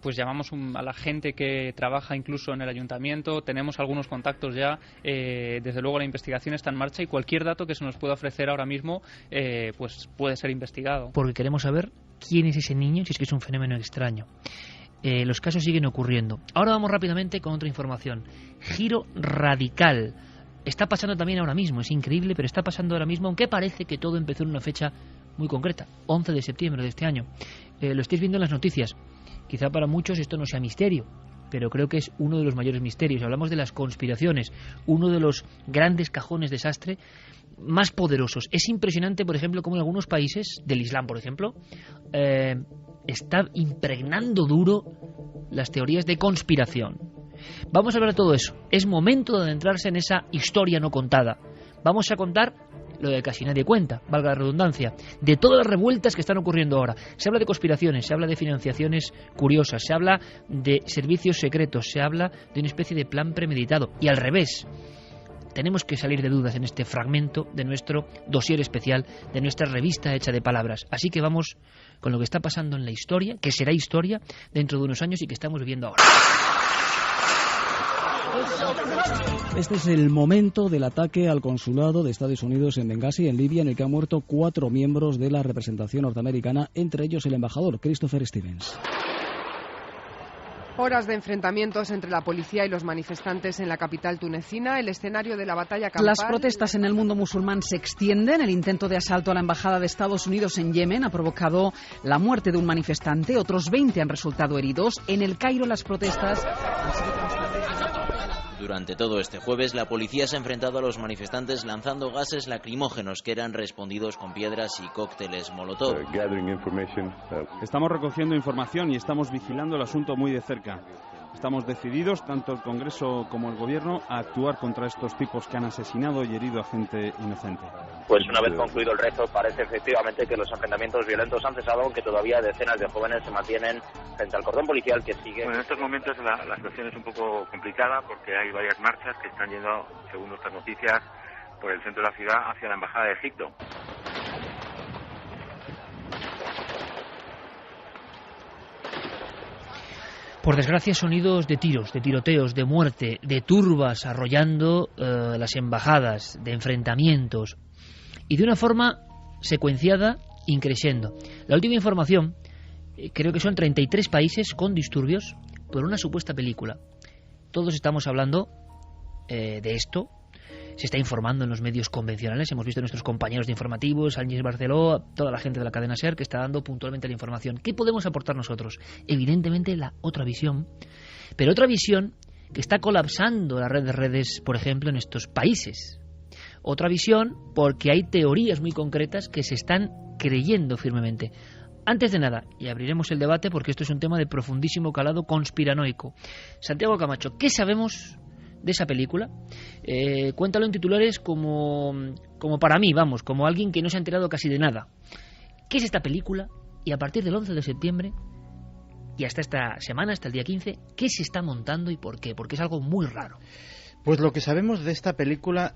Pues llamamos a la gente que trabaja incluso en el ayuntamiento, tenemos algunos contactos ya, desde luego la investigación está en marcha y cualquier dato que se nos pueda ofrecer ahora mismo pues puede ser investigado. Porque queremos saber quién es ese niño, si es que es un fenómeno extraño. Los casos siguen ocurriendo. Ahora vamos rápidamente con otra información. Giro radical. Está pasando también ahora mismo, es increíble, pero está pasando ahora mismo, aunque parece que todo empezó en una fecha muy concreta, 11 de septiembre de este año. Lo estáis viendo en las noticias. Quizá para muchos esto no sea misterio, pero creo que es uno de los mayores misterios. Hablamos de las conspiraciones, uno de los grandes cajones de desastre más poderosos. Es impresionante, por ejemplo, cómo en algunos países, del Islam, por ejemplo, está impregnando duro las teorías de conspiración. Vamos a hablar de todo eso. Es momento de adentrarse en esa historia no contada. Vamos a contar lo de casi nadie cuenta, valga la redundancia, de todas las revueltas que están ocurriendo ahora. Se habla de conspiraciones, se habla de financiaciones curiosas, se habla de servicios secretos, se habla de una especie de plan premeditado. Y al revés, tenemos que salir de dudas en este fragmento de nuestro dossier especial, de nuestra revista hecha de palabras. Así que vamos con lo que está pasando en la historia, que será historia dentro de unos años y que estamos viviendo ahora. Este es el momento del ataque al consulado de Estados Unidos en Bengasi, en Libia, en el que han muerto 4 miembros de la representación norteamericana, entre ellos el embajador Christopher Stevens. Horas de enfrentamientos entre la policía y los manifestantes en la capital tunecina, el escenario de la batalla campal. Las protestas en el mundo musulmán se extienden. El intento de asalto a la embajada de Estados Unidos en Yemen ha provocado la muerte de un manifestante. Otros 20 han resultado heridos. En el Cairo las protestas han sido constantes. Durante todo este jueves, la policía se ha enfrentado a los manifestantes lanzando gases lacrimógenos que eran respondidos con piedras y cócteles molotov. Estamos recogiendo información y estamos vigilando el asunto muy de cerca. Estamos decididos, tanto el Congreso como el Gobierno, a actuar contra estos tipos que han asesinado y herido a gente inocente. Pues una vez concluido el rezo, parece efectivamente que los enfrentamientos violentos han cesado, aunque todavía decenas de jóvenes se mantienen frente al cordón policial que sigue. Bueno, en estos momentos la situación es un poco complicada porque hay varias marchas que están yendo, según nuestras noticias, por el centro de la ciudad hacia la Embajada de Egipto. Por desgracia, sonidos de tiros, de tiroteos, de muerte, de turbas arrollando las embajadas, de enfrentamientos, y de una forma secuenciada, increciendo. La última información, creo que son 33 países con disturbios por una supuesta película. Todos estamos hablando de esto. Se está informando en los medios convencionales. Hemos visto a nuestros compañeros de informativos, Ángel Barceló, toda la gente de la cadena SER que está dando puntualmente la información. ¿Qué podemos aportar nosotros? Evidentemente la otra visión, pero otra visión que está colapsando la red de redes, por ejemplo, en estos países. Otra visión porque hay teorías muy concretas que se están creyendo firmemente. Antes de nada, y abriremos el debate porque esto es un tema de profundísimo calado conspiranoico. Santiago Camacho, ¿qué sabemos de esa película. Cuéntalo en titulares como para mí, vamos, como alguien que no se ha enterado casi de nada. ¿Qué es esta película? Y a partir del 11 de septiembre y hasta esta semana, hasta el día 15, ¿qué se está montando y por qué? Porque es algo muy raro. Pues lo que sabemos de esta película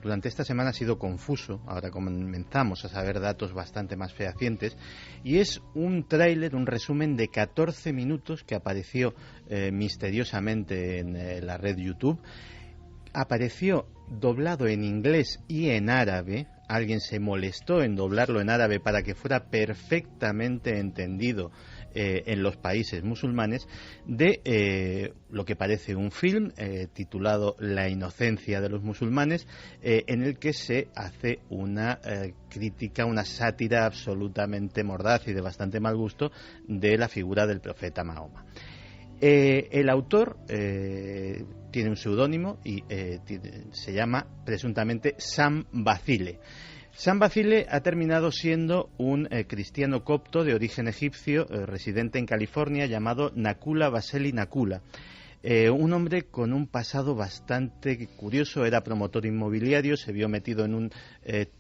durante esta semana ha sido confuso. Ahora comenzamos a saber datos bastante más fehacientes. Y es un tráiler, un resumen de 14 minutos que apareció misteriosamente en la red YouTube. Apareció doblado en inglés y en árabe. Alguien se molestó en doblarlo en árabe para que fuera perfectamente entendido en los países musulmanes, de lo que parece un film titulado La inocencia de los musulmanes, en el que se hace una crítica, una sátira absolutamente mordaz y de bastante mal gusto de la figura del profeta Mahoma. El autor tiene un seudónimo y se llama presuntamente Sam Basile. Sam Basile ha terminado siendo un cristiano copto de origen egipcio, residente en California, llamado Nakula Baseli Nakula. Un hombre con un pasado bastante curioso. Era promotor inmobiliario, se vio metido en un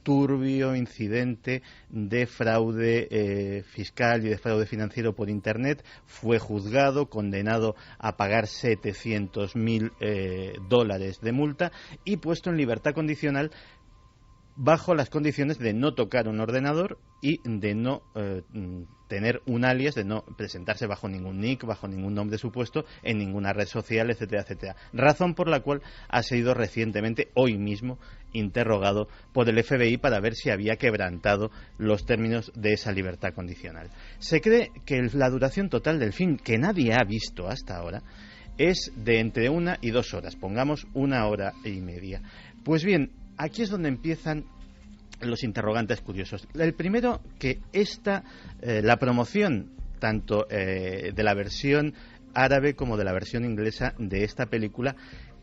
turbio incidente de fraude fiscal y de fraude financiero por Internet. Fue juzgado, condenado a pagar $700,000 de multa y puesto en libertad condicional bajo las condiciones de no tocar un ordenador y de no tener un alias, de no presentarse bajo ningún nick, bajo ningún nombre supuesto, en ninguna red social, etcétera, etcétera. Razón por la cual ha sido recientemente, hoy mismo, interrogado por el FBI para ver si había quebrantado los términos de esa libertad condicional. Se cree que la duración total del film, que nadie ha visto hasta ahora, es de entre 1 y 2 horas, pongamos 1 hora y media. Pues bien, aquí es donde empiezan los interrogantes curiosos. El primero, que la promoción tanto de la versión árabe como de la versión inglesa de esta película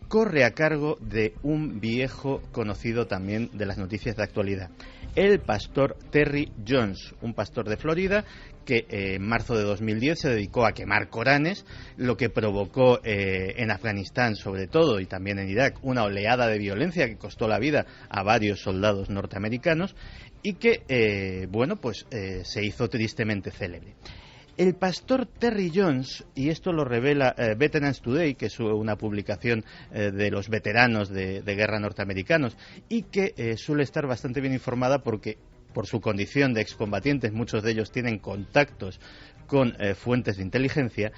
corre a cargo de un viejo conocido también de las noticias de actualidad, el pastor Terry Jones, un pastor de Florida que en marzo de 2010 se dedicó a quemar Coranes, lo que provocó en Afganistán sobre todo y también en Irak una oleada de violencia que costó la vida a varios soldados norteamericanos y que se hizo tristemente célebre. El pastor Terry Jones, y esto lo revela Veterans Today, que es una publicación de los veteranos de guerra norteamericanos, y que suele estar bastante bien informada porque, por su condición de excombatientes, muchos de ellos tienen contactos con fuentes de inteligencia.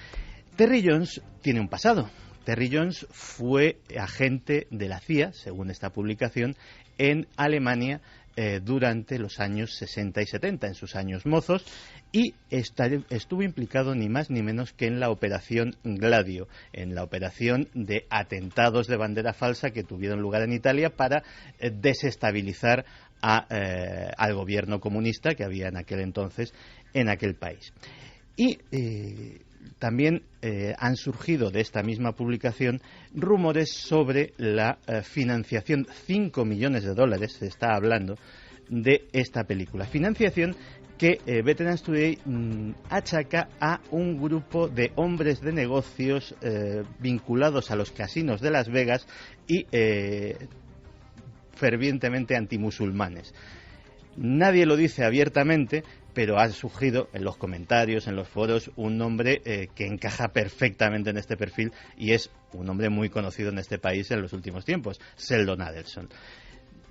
Terry Jones tiene un pasado. Terry Jones fue agente de la CIA, según esta publicación, en Alemania durante los años 60 y 70, en sus años mozos, y estuvo implicado ni más ni menos que en la operación Gladio, en la operación de atentados de bandera falsa que tuvieron lugar en Italia para desestabilizar al gobierno comunista que había en aquel entonces en aquel país. Y también han surgido de esta misma publicación rumores sobre la financiación, $5 millones se está hablando, de esta película. Financiación que Veterans Today achaca a un grupo de hombres de negocios vinculados a los casinos de Las Vegas y fervientemente antimusulmanes. Nadie lo dice abiertamente, pero ha surgido en los comentarios, en los foros, un nombre que encaja perfectamente en este perfil y es un hombre muy conocido en este país en los últimos tiempos, Sheldon Adelson.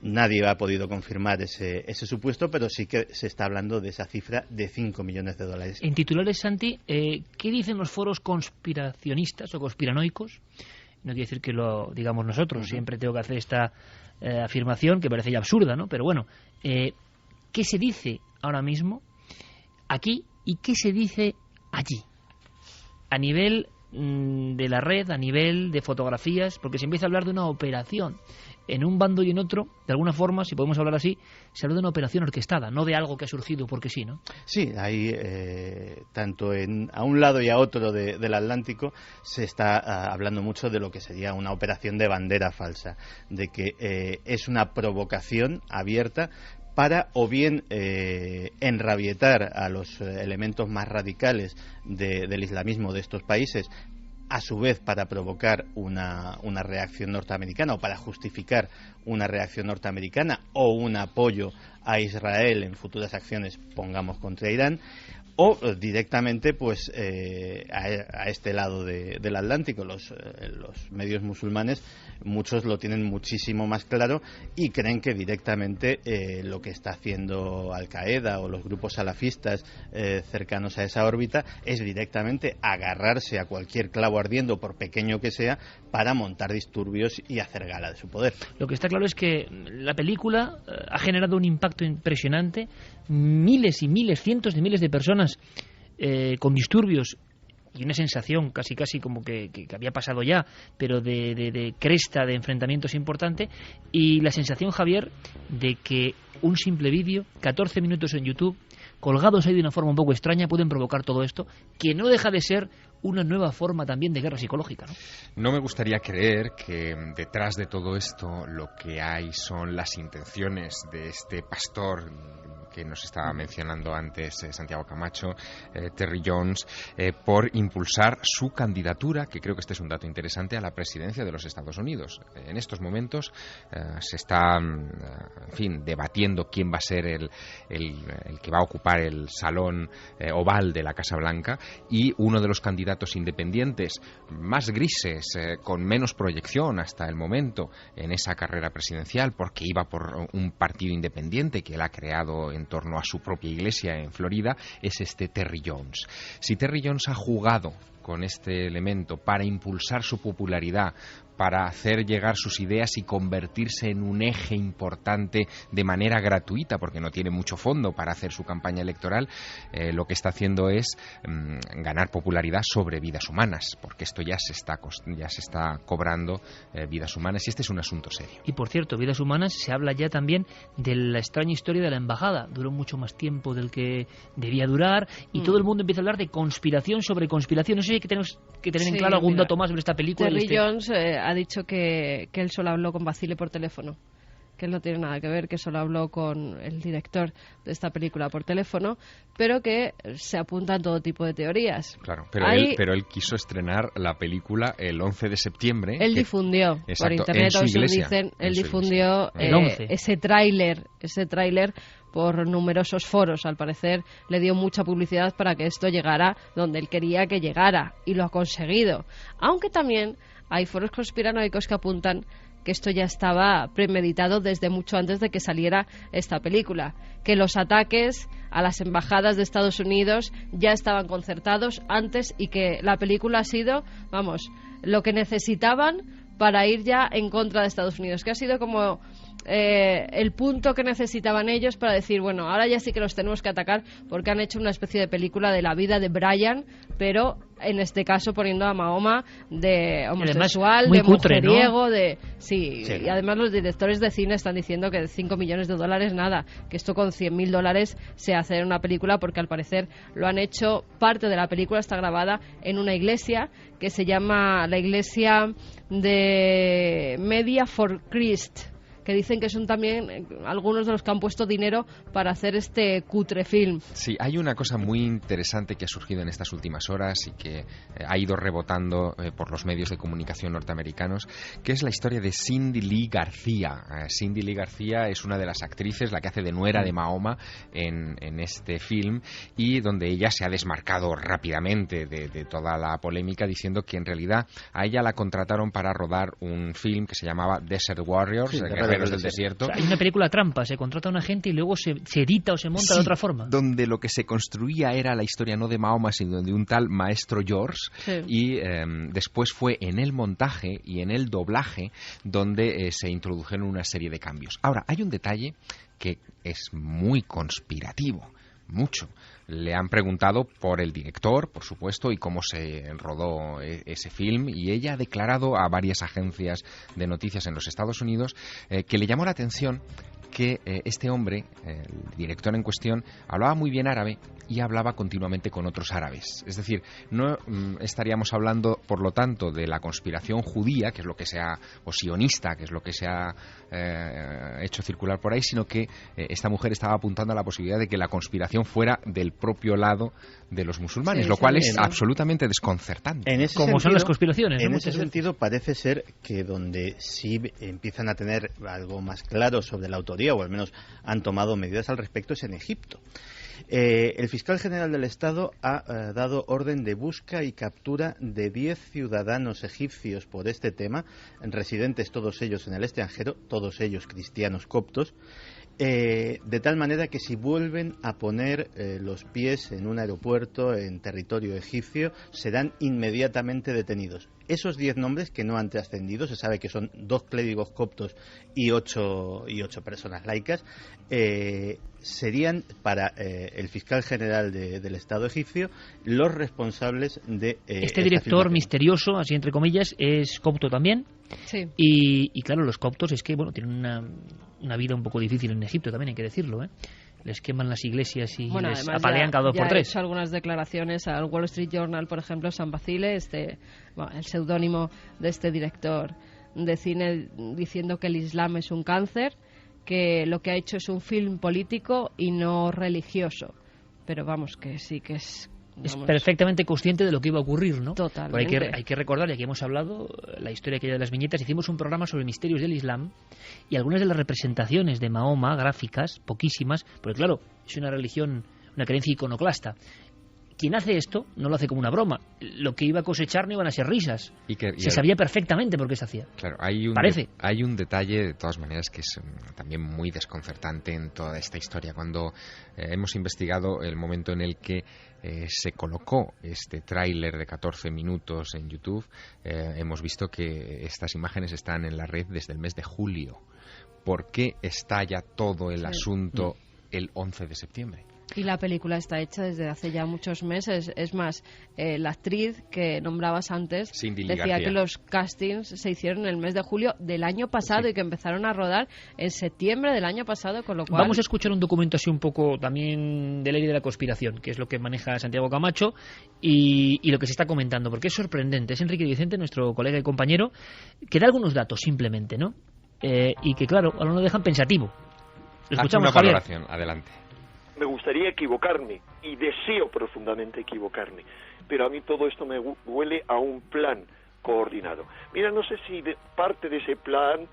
Nadie ha podido confirmar ese supuesto, pero sí que se está hablando de esa cifra de $5 millones. En titulares, Santi, ¿qué dicen los foros conspiracionistas o conspiranoicos? No quiere decir que lo digamos nosotros, siempre tengo que hacer esta afirmación que parece ya absurda, ¿no? Pero bueno, ¿qué se dice ahora mismo aquí y qué se dice allí? A nivel de la red, a nivel de fotografías, porque se empieza a hablar de una operación. En un bando y en otro, de alguna forma, si podemos hablar así, se habla de una operación orquestada, no de algo que ha surgido porque sí, ¿no? Sí, hay tanto a un lado y a otro del Atlántico se está hablando mucho de lo que sería una operación de bandera falsa, de que es una provocación abierta para o bien enrabietar a los elementos más radicales del islamismo de estos países, a su vez para provocar una reacción norteamericana o para justificar una reacción norteamericana o un apoyo a Israel en futuras acciones, pongamos, contra Irán, o directamente pues a este lado del Atlántico. Los medios musulmanes, muchos lo tienen muchísimo más claro y creen que directamente lo que está haciendo Al-Qaeda o los grupos salafistas cercanos a esa órbita es directamente agarrarse a cualquier clavo ardiendo, por pequeño que sea, para montar disturbios y hacer gala de su poder. Lo que está claro es que la película ha generado un impacto impresionante. Miles y miles, cientos de miles de personas con disturbios y una sensación casi como que había pasado ya, pero de cresta, de enfrentamientos importante, y la sensación, Javier, de que un simple vídeo, 14 minutos en YouTube, colgados ahí de una forma un poco extraña, pueden provocar todo esto, que no deja de ser una nueva forma también de guerra psicológica, ¿no? No me gustaría creer que detrás de todo esto lo que hay son las intenciones de este pastor que nos estaba mencionando antes Santiago Camacho, Terry Jones, por impulsar su candidatura, que creo que este es un dato interesante, a la presidencia de los Estados Unidos. En estos momentos se está, en fin, debatiendo quién va a ser el que va a ocupar el salón oval de la Casa Blanca, y uno de los candidatos independientes más grises, con menos proyección hasta el momento en esa carrera presidencial, porque iba por un partido independiente que él ha creado en torno a su propia iglesia en Florida, es este Terry Jones. Si Terry Jones ha jugado con este elemento para impulsar su popularidad, para hacer llegar sus ideas y convertirse en un eje importante de manera gratuita, porque no tiene mucho fondo para hacer su campaña electoral, lo que está haciendo es ganar popularidad sobre vidas humanas, porque esto ya se está cobrando vidas humanas, y este es un asunto serio. Y por cierto, vidas humanas, se habla ya también de la extraña historia de la embajada. Duró mucho más tiempo del que debía durar, y todo el mundo empieza a hablar de conspiración sobre conspiración. No sé si tenemos que tener en claro algún dato más sobre esta película. Terry Jones ha dicho que él solo habló con Basile por teléfono, que él no tiene nada que ver, que solo habló con el director de esta película por teléfono, pero que se apuntan todo tipo de teorías. Claro, pero él quiso estrenar la película el 11 de septiembre. Él difundió por internet, en su iglesia, dicen, él difundió ese tráiler por numerosos foros. Al parecer le dio mucha publicidad para que esto llegara donde él quería que llegara, y lo ha conseguido. Aunque también hay foros conspiranoicos que apuntan que esto ya estaba premeditado desde mucho antes de que saliera esta película, que los ataques a las embajadas de Estados Unidos ya estaban concertados antes, y que la película ha sido, lo que necesitaban para ir ya en contra de Estados Unidos, que ha sido como el punto que necesitaban ellos para decir, bueno, ahora ya sí que los tenemos que atacar, porque han hecho una especie de película de la vida de Brian, pero en este caso poniendo a Mahoma de homosexual, de mujeriego, ¿no? Sí, y además los directores de cine están diciendo que de $5 millones nada, que esto con $100.000 se hace en una película, porque al parecer lo han hecho, parte de la película está grabada en una iglesia que se llama la iglesia de Media for Christ, que dicen que son también algunos de los que han puesto dinero para hacer este cutre film. Sí, hay una cosa muy interesante que ha surgido en estas últimas horas y que ha ido rebotando por los medios de comunicación norteamericanos, que es la historia de Cindy Lee García. Cindy Lee García es una de las actrices, la que hace de nuera de Mahoma en este film, y donde ella se ha desmarcado rápidamente de toda la polémica, diciendo que en realidad a ella la contrataron para rodar un film que se llamaba Desert Warriors, del desierto. O sea, hay una película trampa, se contrata a una gente y luego se edita o se monta de otra forma. Donde lo que se construía era la historia no de Mahoma, sino de un tal maestro George, y después fue en el montaje y en el doblaje donde se introdujeron una serie de cambios. Ahora, hay un detalle que es muy conspirativo, mucho. Le han preguntado por el director, por supuesto, y cómo se rodó ese film, y ella ha declarado a varias agencias de noticias en los Estados Unidos que le llamó la atención que este hombre, el director en cuestión, hablaba muy bien árabe y hablaba continuamente con otros árabes. Es decir, no estaríamos hablando, por lo tanto, de la conspiración judía, que es lo que se ha, o sionista, que es lo que se ha hecho circular por ahí, sino que esta mujer estaba apuntando a la posibilidad de que la conspiración fuera del propio lado de los musulmanes, Sí, lo cual sí, es absolutamente desconcertante. Como son las conspiraciones, ¿no? En ese Muchas sentido, parece ser que donde sí empiezan a tener algo más claro sobre la autoría, o al menos han tomado medidas al respecto, es en Egipto. El fiscal general del Estado ha dado orden de busca y captura de 10 ciudadanos egipcios por este tema, residentes todos ellos en el extranjero, todos ellos cristianos coptos, de tal manera que si vuelven a poner los pies en un aeropuerto en territorio egipcio, serán inmediatamente detenidos. Esos 10 nombres que no han trascendido, se sabe que son 2 clérigos coptos y 8 personas laicas, serían para el fiscal general del Estado egipcio los responsables de este director misterioso, así entre comillas, es copto también. Sí. Y claro, los coptos es que bueno, tienen una vida un poco difícil en Egipto, también hay que decirlo, ¿eh? Les queman las iglesias y les apalean cada 2 por 3. Ha hecho algunas declaraciones al Wall Street Journal, por ejemplo, Sam Basile, el seudónimo de este director de cine, diciendo que el Islam es un cáncer, que lo que ha hecho es un film político y no religioso. Pero vamos, que sí que es... Es perfectamente consciente de lo que iba a ocurrir, ¿no? Totalmente. Hay que recordar, y aquí hemos hablado, la historia aquella de las viñetas, hicimos un programa sobre misterios del Islam y algunas de las representaciones de Mahoma, gráficas, poquísimas, porque claro, es una religión, una creencia iconoclasta. Quien hace esto no lo hace como una broma. Lo que iba a cosechar no iban a ser risas. Se sabía perfectamente por qué se hacía. Claro, hay un detalle, de todas maneras, que es también muy desconcertante en toda esta historia. Cuando hemos investigado el momento en el que se colocó este tráiler de 14 minutos en YouTube, hemos visto que estas imágenes están en la red desde el mes de julio. ¿Por qué estalla todo el asunto el 11 de septiembre? Y la película está hecha desde hace ya muchos meses. Es más, la actriz que nombrabas antes decía que los castings se hicieron en el mes de julio del año pasado y que empezaron a rodar en septiembre del año pasado, con lo cual... Vamos a escuchar un documento así un poco también de ley de la conspiración, que es lo que maneja Santiago Camacho y lo que se está comentando, porque es sorprendente. Es Enrique Vicente, nuestro colega y compañero, que da algunos datos simplemente, ¿no? Y que, claro, a uno lo dejan pensativo. Escuchamos, Javier. Valoración, adelante. Me gustaría equivocarme y deseo profundamente equivocarme, pero a mí todo esto me huele a un plan coordinado. Mira, no sé si parte de ese plan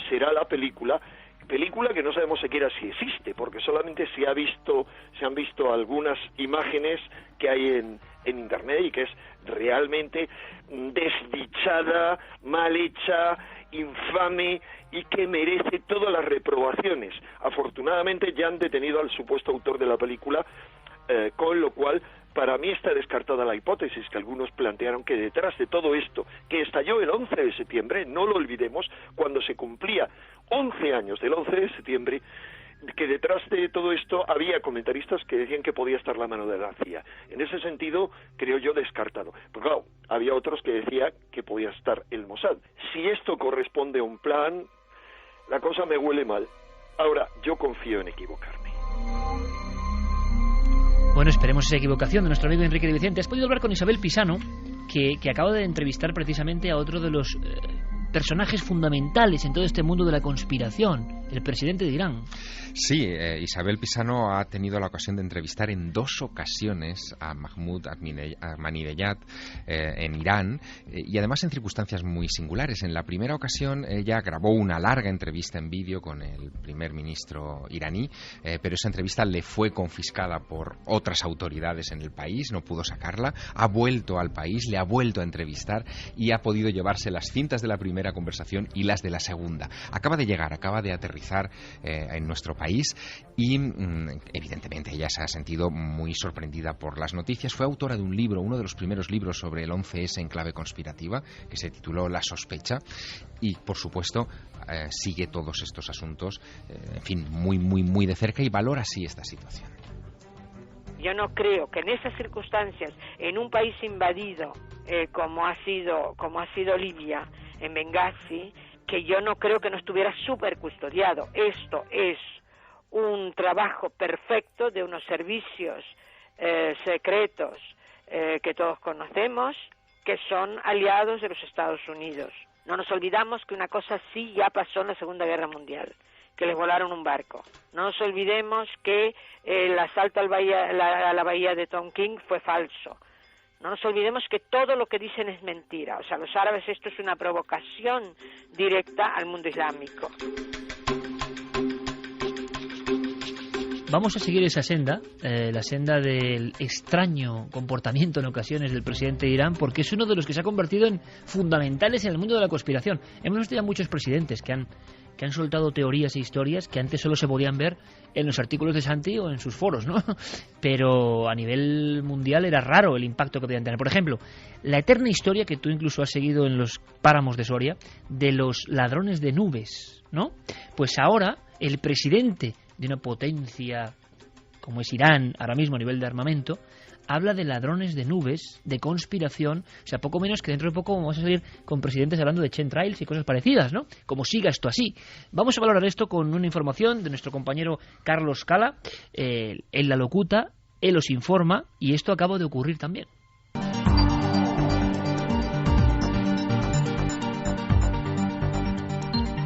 será la película que no sabemos siquiera si existe, porque solamente se han visto algunas imágenes que hay en internet y que es realmente desdichada, mal hecha, infame y que merece todas las reprobaciones. Afortunadamente ya han detenido al supuesto autor de la película, con lo cual para mí está descartada la hipótesis que algunos plantearon, que detrás de todo esto, que estalló el 11 de septiembre, no lo olvidemos, cuando se cumplía 11 años del 11 de septiembre, que detrás de todo esto había comentaristas que decían que podía estar la mano de la CIA. En ese sentido, creo yo, descartado. Pero claro, había otros que decían que podía estar el Mossad. Si esto corresponde a un plan, la cosa me huele mal. Ahora, yo confío en equivocarme. Bueno, esperemos esa equivocación de nuestro amigo Enrique de Vicente. Has podido hablar con Isabel Pisano, que acaba de entrevistar precisamente a otro de los personajes fundamentales en todo este mundo de la conspiración, el presidente de Irán. Sí, Isabel Pisano ha tenido la ocasión de entrevistar en 2 ocasiones a Mahmoud Ahmadinejad en Irán, y además en circunstancias muy singulares. En la primera ocasión ella grabó una larga entrevista en vídeo con el primer ministro iraní, pero esa entrevista le fue confiscada por otras autoridades en el país, no pudo sacarla, ha vuelto al país, le ha vuelto a entrevistar y ha podido llevarse las cintas de la primera conversación y las de la segunda. Acaba de llegar, acaba de aterrizar en nuestro país y evidentemente ella se ha sentido muy sorprendida por las noticias. Fue autora de un libro, uno de los primeros libros sobre el 11S en clave conspirativa, que se tituló La sospecha, y por supuesto sigue todos estos asuntos, en fin, muy de cerca, y valora así esta situación. Yo no creo que en esas circunstancias, en un país invadido como ha sido Libia, en Benghazi, que yo no creo que no estuviera súper custodiado. Esto es un trabajo perfecto de unos servicios secretos que todos conocemos, que son aliados de los Estados Unidos. No nos olvidamos que una cosa así ya pasó en la Segunda Guerra Mundial, que les volaron un barco. No nos olvidemos que el asalto a la bahía de Tonkin fue falso. No nos olvidemos que todo lo que dicen es mentira. O sea, los árabes, esto es una provocación directa al mundo islámico. Vamos a seguir esa senda, la senda del extraño comportamiento en ocasiones del presidente de Irán, porque es uno de los que se ha convertido en fundamentales en el mundo de la conspiración. Hemos visto ya muchos presidentes que han soltado teorías e historias que antes solo se podían ver en los artículos de Santi o en sus foros, ¿no? Pero a nivel mundial era raro el impacto que podían tener. Por ejemplo, la eterna historia que tú incluso has seguido en los páramos de Soria de los ladrones de nubes, ¿no? Pues ahora el presidente de una potencia como es Irán ahora mismo a nivel de armamento, habla de ladrones de nubes, de conspiración, o sea, poco menos que dentro de poco vamos a salir con presidentes hablando de chemtrails y cosas parecidas, ¿no? Como siga esto así. Vamos a valorar esto con una información de nuestro compañero Carlos Cala, él la locuta, él os informa y esto acaba de ocurrir también.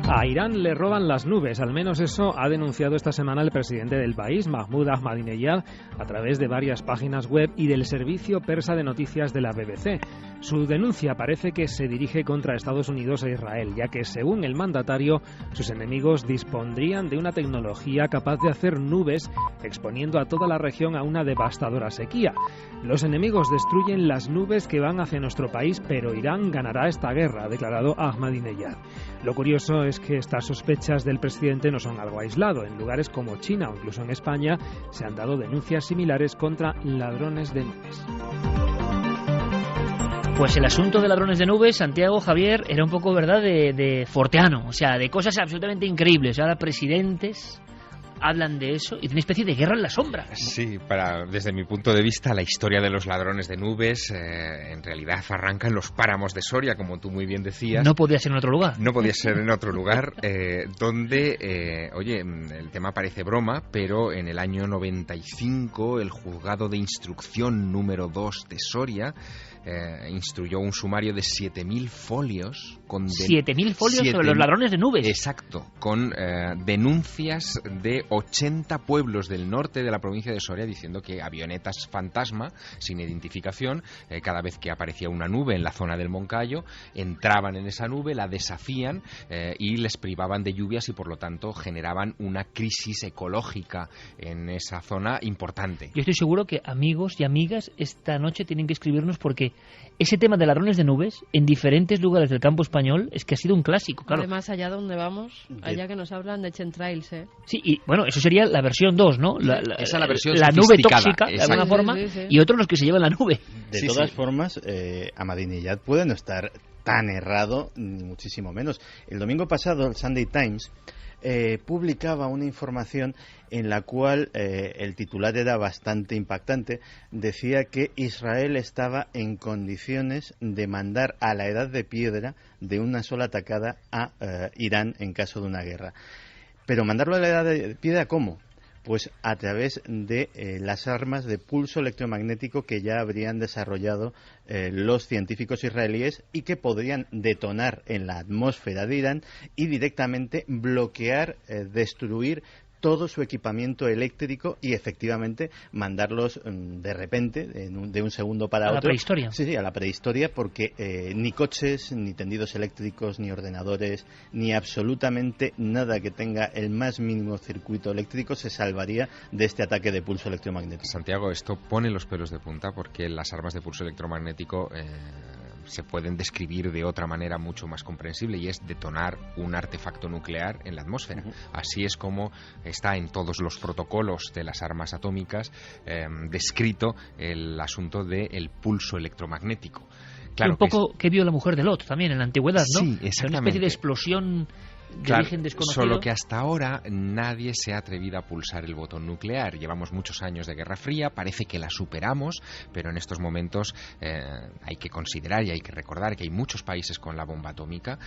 A Irán le roban las nubes, al menos eso ha denunciado esta semana el presidente del país, Mahmoud Ahmadinejad, a través de varias páginas web y del servicio persa de noticias de la BBC. Su denuncia parece que se dirige contra Estados Unidos e Israel, ya que, según el mandatario, sus enemigos dispondrían de una tecnología capaz de hacer nubes, exponiendo a toda la región a una devastadora sequía. Los enemigos destruyen las nubes que van hacia nuestro país, pero Irán ganará esta guerra, ha declarado Ahmadinejad. Lo curioso es que estas sospechas del presidente no son algo aislado. En lugares como China o incluso en España se han dado denuncias similares contra ladrones de nubes. Pues el asunto de ladrones de nubes, Santiago, Javier, era un poco, ¿verdad?, de forteano, o sea, de cosas absolutamente increíbles. Ahora presidentes hablan de eso y de una especie de guerra en la sombra. Sí, desde mi punto de vista, la historia de los ladrones de nubes en realidad arranca en los páramos de Soria, como tú muy bien decías. No podía ser en otro lugar. No podía ser en otro lugar, donde, oye, el tema parece broma, pero en el año 95 el juzgado de instrucción número 2 de Soria instruyó un sumario de 7.000 folios. 7.000 folios sobre los ladrones de nubes. Exacto, con denuncias de 80 pueblos del norte de la provincia de Soria diciendo que avionetas fantasma sin identificación, cada vez que aparecía una nube en la zona del Moncayo, entraban en esa nube, la deshacían y les privaban de lluvias y por lo tanto generaban una crisis ecológica en esa zona importante. Yo estoy seguro que amigos y amigas esta noche tienen que escribirnos porque ese tema de ladrones de nubes en diferentes lugares del campo español es que ha sido un clásico, claro. Además, allá donde vamos, allá que nos hablan de chemtrails, ¿eh? Sí, y bueno, eso sería la versión 2, ¿no? Esa es la versión la nube tóxica, exacto, de alguna forma, sí. y otros los que se llevan la nube. De todas formas, Ahmadinejad puede no estar tan errado, ni muchísimo menos. El domingo pasado, el Sunday Times publicaba una información en la cual el titular era bastante impactante. Decía que Israel estaba en condiciones de mandar a la edad de piedra de una sola atacada a Irán en caso de una guerra. Pero mandarlo a la edad de piedra, ¿cómo? Pues a través de las armas de pulso electromagnético que ya habrían desarrollado los científicos israelíes y que podrían detonar en la atmósfera de Irán y directamente bloquear, destruir todo su equipamiento eléctrico y efectivamente mandarlos de repente, de un segundo para otro. ¿A la prehistoria? Sí, a la prehistoria, porque ni coches, ni tendidos eléctricos, ni ordenadores, ni absolutamente nada que tenga el más mínimo circuito eléctrico se salvaría de este ataque de pulso electromagnético. Santiago, esto pone los pelos de punta porque las armas de pulso electromagnético se pueden describir de otra manera mucho más comprensible y es detonar un artefacto nuclear en la atmósfera. Así es como está en todos los protocolos de las armas atómicas descrito el asunto del pulso electromagnético. Claro, un poco que vio la mujer de Lot también en la antigüedad, ¿no? Sí, exactamente. Una especie de explosión de origen desconocido. Solo que hasta ahora nadie se ha atrevido a pulsar el botón nuclear. Llevamos muchos años de Guerra Fría, parece que la superamos, pero en estos momentos hay que considerar y hay que recordar que hay muchos países con la bomba atómica.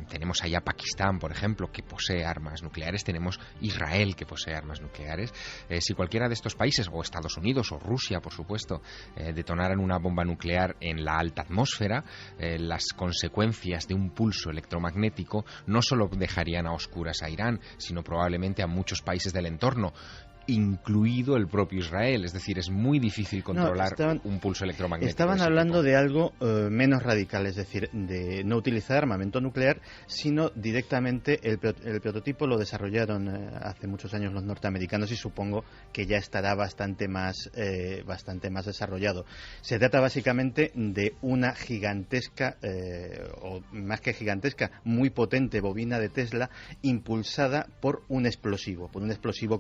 Tenemos allá Pakistán, por ejemplo, que posee armas nucleares, tenemos Israel, que posee armas nucleares. Si cualquiera de estos países, o Estados Unidos o Rusia, por supuesto, detonaran una bomba nuclear en la alta atmósfera, las consecuencias de un pulso electromagnético no solo dejarían a oscuras a Irán, sino probablemente a muchos países del entorno, incluido el propio Israel. Es decir, es muy difícil controlar un pulso electromagnético. Estaban hablando de algo menos radical, es decir, de no utilizar armamento nuclear, sino directamente el prototipo lo desarrollaron hace muchos años los norteamericanos y supongo que ya estará bastante más desarrollado. Se trata básicamente de una gigantesca, o más que gigantesca, muy potente bobina de Tesla impulsada por un explosivo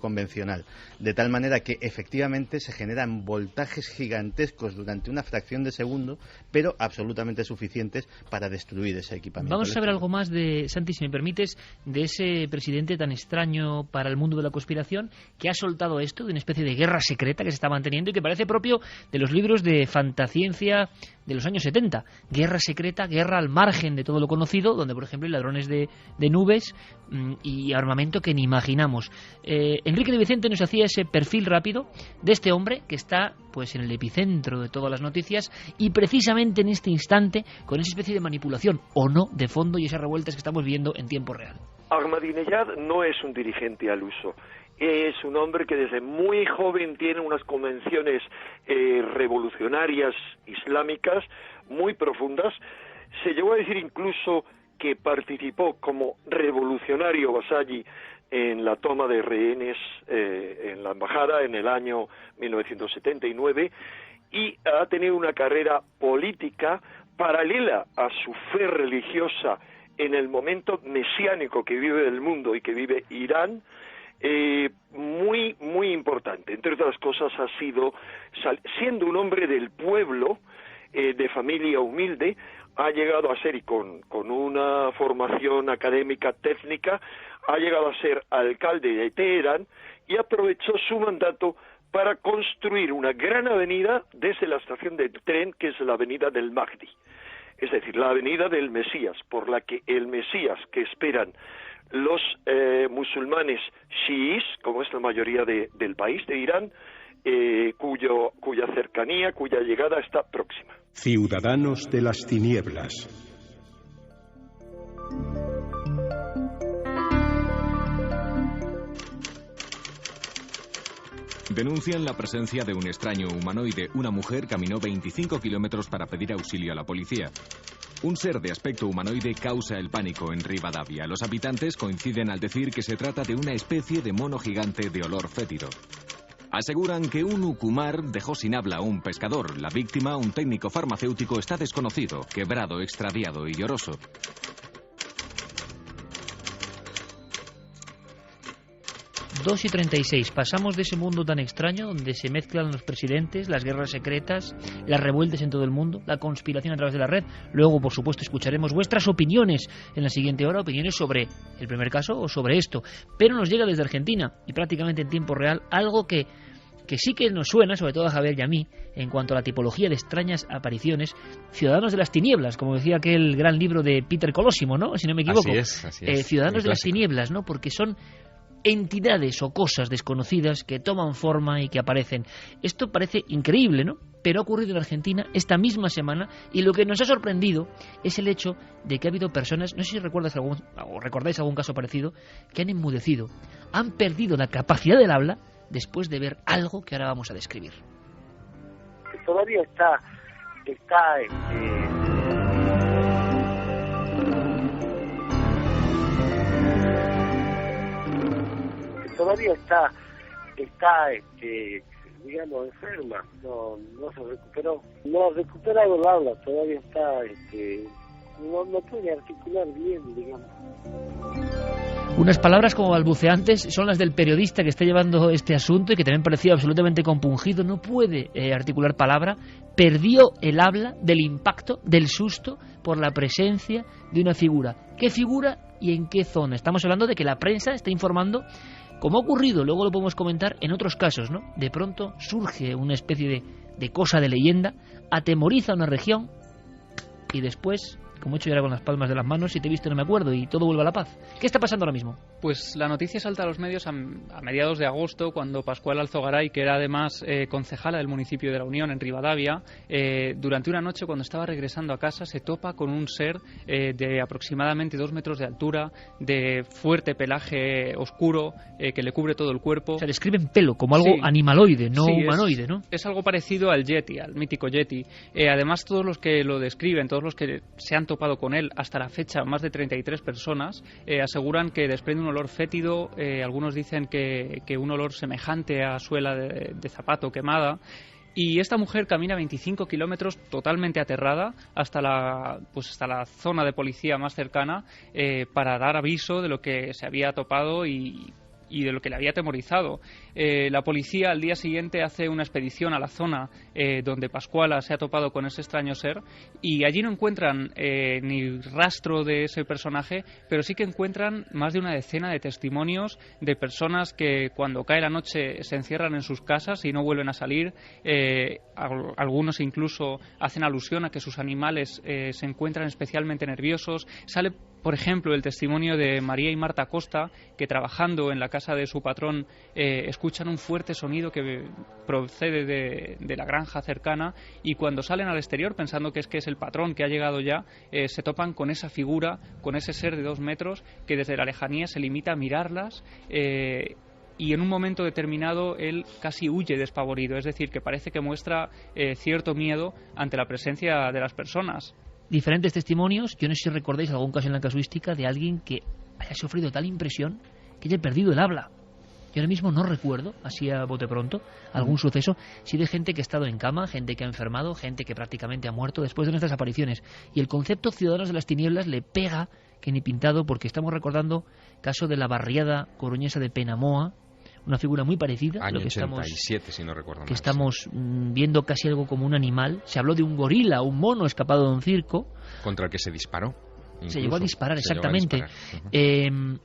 convencional. De tal manera que efectivamente se generan voltajes gigantescos durante una fracción de segundo, pero absolutamente suficientes para destruir ese equipamiento. Vamos a ver algo más de, Santi, si me permites, de ese presidente tan extraño para el mundo de la conspiración, que ha soltado esto de una especie de guerra secreta que se está manteniendo y que parece propio de los libros de fantasciencia de los años 70. Guerra secreta, guerra al margen de todo lo conocido, donde por ejemplo hay ladrones de nubes y armamento que ni imaginamos. Enrique de Vicente nos hacía ese perfil rápido de este hombre que está pues en el epicentro de todas las noticias y precisamente en este instante con esa especie de manipulación o no de fondo y esas revueltas que estamos viendo en tiempo real. Ahmadinejad no es un dirigente al uso. Es un hombre que desde muy joven tiene unas convenciones revolucionarias islámicas muy profundas. Se llegó a decir incluso que participó como revolucionario Basayi en la toma de rehenes en la embajada en el año 1979 y ha tenido una carrera política paralela a su fe religiosa en el momento mesiánico que vive el mundo y que vive Irán, muy importante. Entre otras cosas ha sido, siendo un hombre del pueblo, de familia humilde, ha llegado a ser, y con una formación académica técnica, ha llegado a ser alcalde de Teherán y aprovechó su mandato para construir una gran avenida desde la estación de tren, que es la avenida del Mahdi, es decir, la avenida del Mesías, por la que el Mesías que esperan los musulmanes chiíes, como es la mayoría del país de Irán, cuya cercanía, cuya llegada está próxima. Ciudadanos de las tinieblas. Denuncian la presencia de un extraño humanoide. Una mujer caminó 25 kilómetros para pedir auxilio a la policía. Un ser de aspecto humanoide causa el pánico en Rivadavia. Los habitantes coinciden al decir que se trata de una especie de mono gigante de olor fétido. Aseguran que un ucumar dejó sin habla a un pescador. La víctima, un técnico farmacéutico, está desconocido, quebrado, extraviado y lloroso. Dos y 36. Pasamos de ese mundo tan extraño donde se mezclan los presidentes, las guerras secretas, las revueltas en todo el mundo, la conspiración a través de la red. Luego, por supuesto, escucharemos vuestras opiniones en la siguiente hora, opiniones sobre el primer caso o sobre esto. Pero nos llega desde Argentina y prácticamente en tiempo real algo que sí que nos suena, sobre todo a Javier y a mí, en cuanto a la tipología de extrañas apariciones. Ciudadanos de las tinieblas, como decía aquel gran libro de Peter Colosimo, ¿no? Si no me equivoco. Así es. Ciudadanos de las tinieblas, ¿no? Porque son entidades o cosas desconocidas que toman forma y que aparecen. Esto parece increíble, ¿no? Pero ha ocurrido en Argentina esta misma semana y lo que nos ha sorprendido es el hecho de que ha habido personas, no sé si recordáis algún caso parecido, que han enmudecido, han perdido la capacidad del habla después de ver algo que ahora vamos a describir. Todavía está digamos, enferma, no se recuperó, no ha recuperado el habla, todavía está, no puede articular bien, digamos. Unas palabras como balbuceantes son las del periodista que está llevando este asunto y que también parecía absolutamente compungido. No puede articular palabra. Perdió el habla del impacto, del susto por la presencia de una figura. ¿Qué figura? y en qué zona. Estamos hablando de que la prensa está informando, como ha ocurrido, luego lo podemos comentar en otros casos, ¿no? De pronto surge una especie de cosa de leyenda, atemoriza una región y después, como he hecho yo ahora con las palmas de las manos, si te he visto no me acuerdo y todo vuelve a la paz. ¿Qué está pasando ahora mismo? Pues la noticia salta a los medios a mediados de agosto, cuando Pascual Alzogaray, que era además concejala del municipio de La Unión, en Rivadavia, durante una noche, cuando estaba regresando a casa, se topa con un ser de aproximadamente 2 metros de altura, de fuerte pelaje oscuro, que le cubre todo el cuerpo. O sea, describen pelo como algo animaloide, no humanoide, ¿no? Es algo parecido al Yeti, al mítico Yeti. Además, todos los que lo describen, todos los que se han topado con él hasta la fecha, más de 33 personas, aseguran que desprende un olor fétido. Algunos dicen que un olor semejante a suela de zapato quemada. Y esta mujer camina 25 kilómetros totalmente aterrada hasta la zona de policía más cercana, para dar aviso de lo que se había topado y de lo que le había atemorizado. La policía al día siguiente hace una expedición a la zona donde Pascuala se ha topado con ese extraño ser, y allí no encuentran ni rastro de ese personaje, pero sí que encuentran más de una decena de testimonios de personas que cuando cae la noche se encierran en sus casas y no vuelven a salir. Algunos incluso hacen alusión a que sus animales se encuentran especialmente nerviosos. Sale, por ejemplo, el testimonio de María y Marta Costa, que trabajando en la casa de su patrón escuchan un fuerte sonido que procede de la granja cercana, y cuando salen al exterior pensando que es el patrón que ha llegado ya, se topan con esa figura, con ese ser de 2 metros que desde la lejanía se limita a mirarlas, y en un momento determinado él casi huye despavorido, es decir, que parece que muestra cierto miedo ante la presencia de las personas. Diferentes testimonios. Yo no sé si recordáis algún caso en la casuística de alguien que haya sufrido tal impresión que haya perdido el habla. Yo ahora mismo no recuerdo, así a bote pronto, algún suceso, sí, de gente que ha estado en cama, gente que ha enfermado, gente que prácticamente ha muerto después de nuestras apariciones. Y el concepto Ciudadanos de las Tinieblas le pega que ni pintado, porque estamos recordando el caso de la barriada coruñesa de Penamoa, una figura muy parecida. Año lo que 87, si no recuerdo mal. Que estamos viendo casi algo como un animal. Se habló de un gorila, un mono escapado de un circo. Contra el que se disparó. Se llegó a disparar, exactamente. Uh-huh.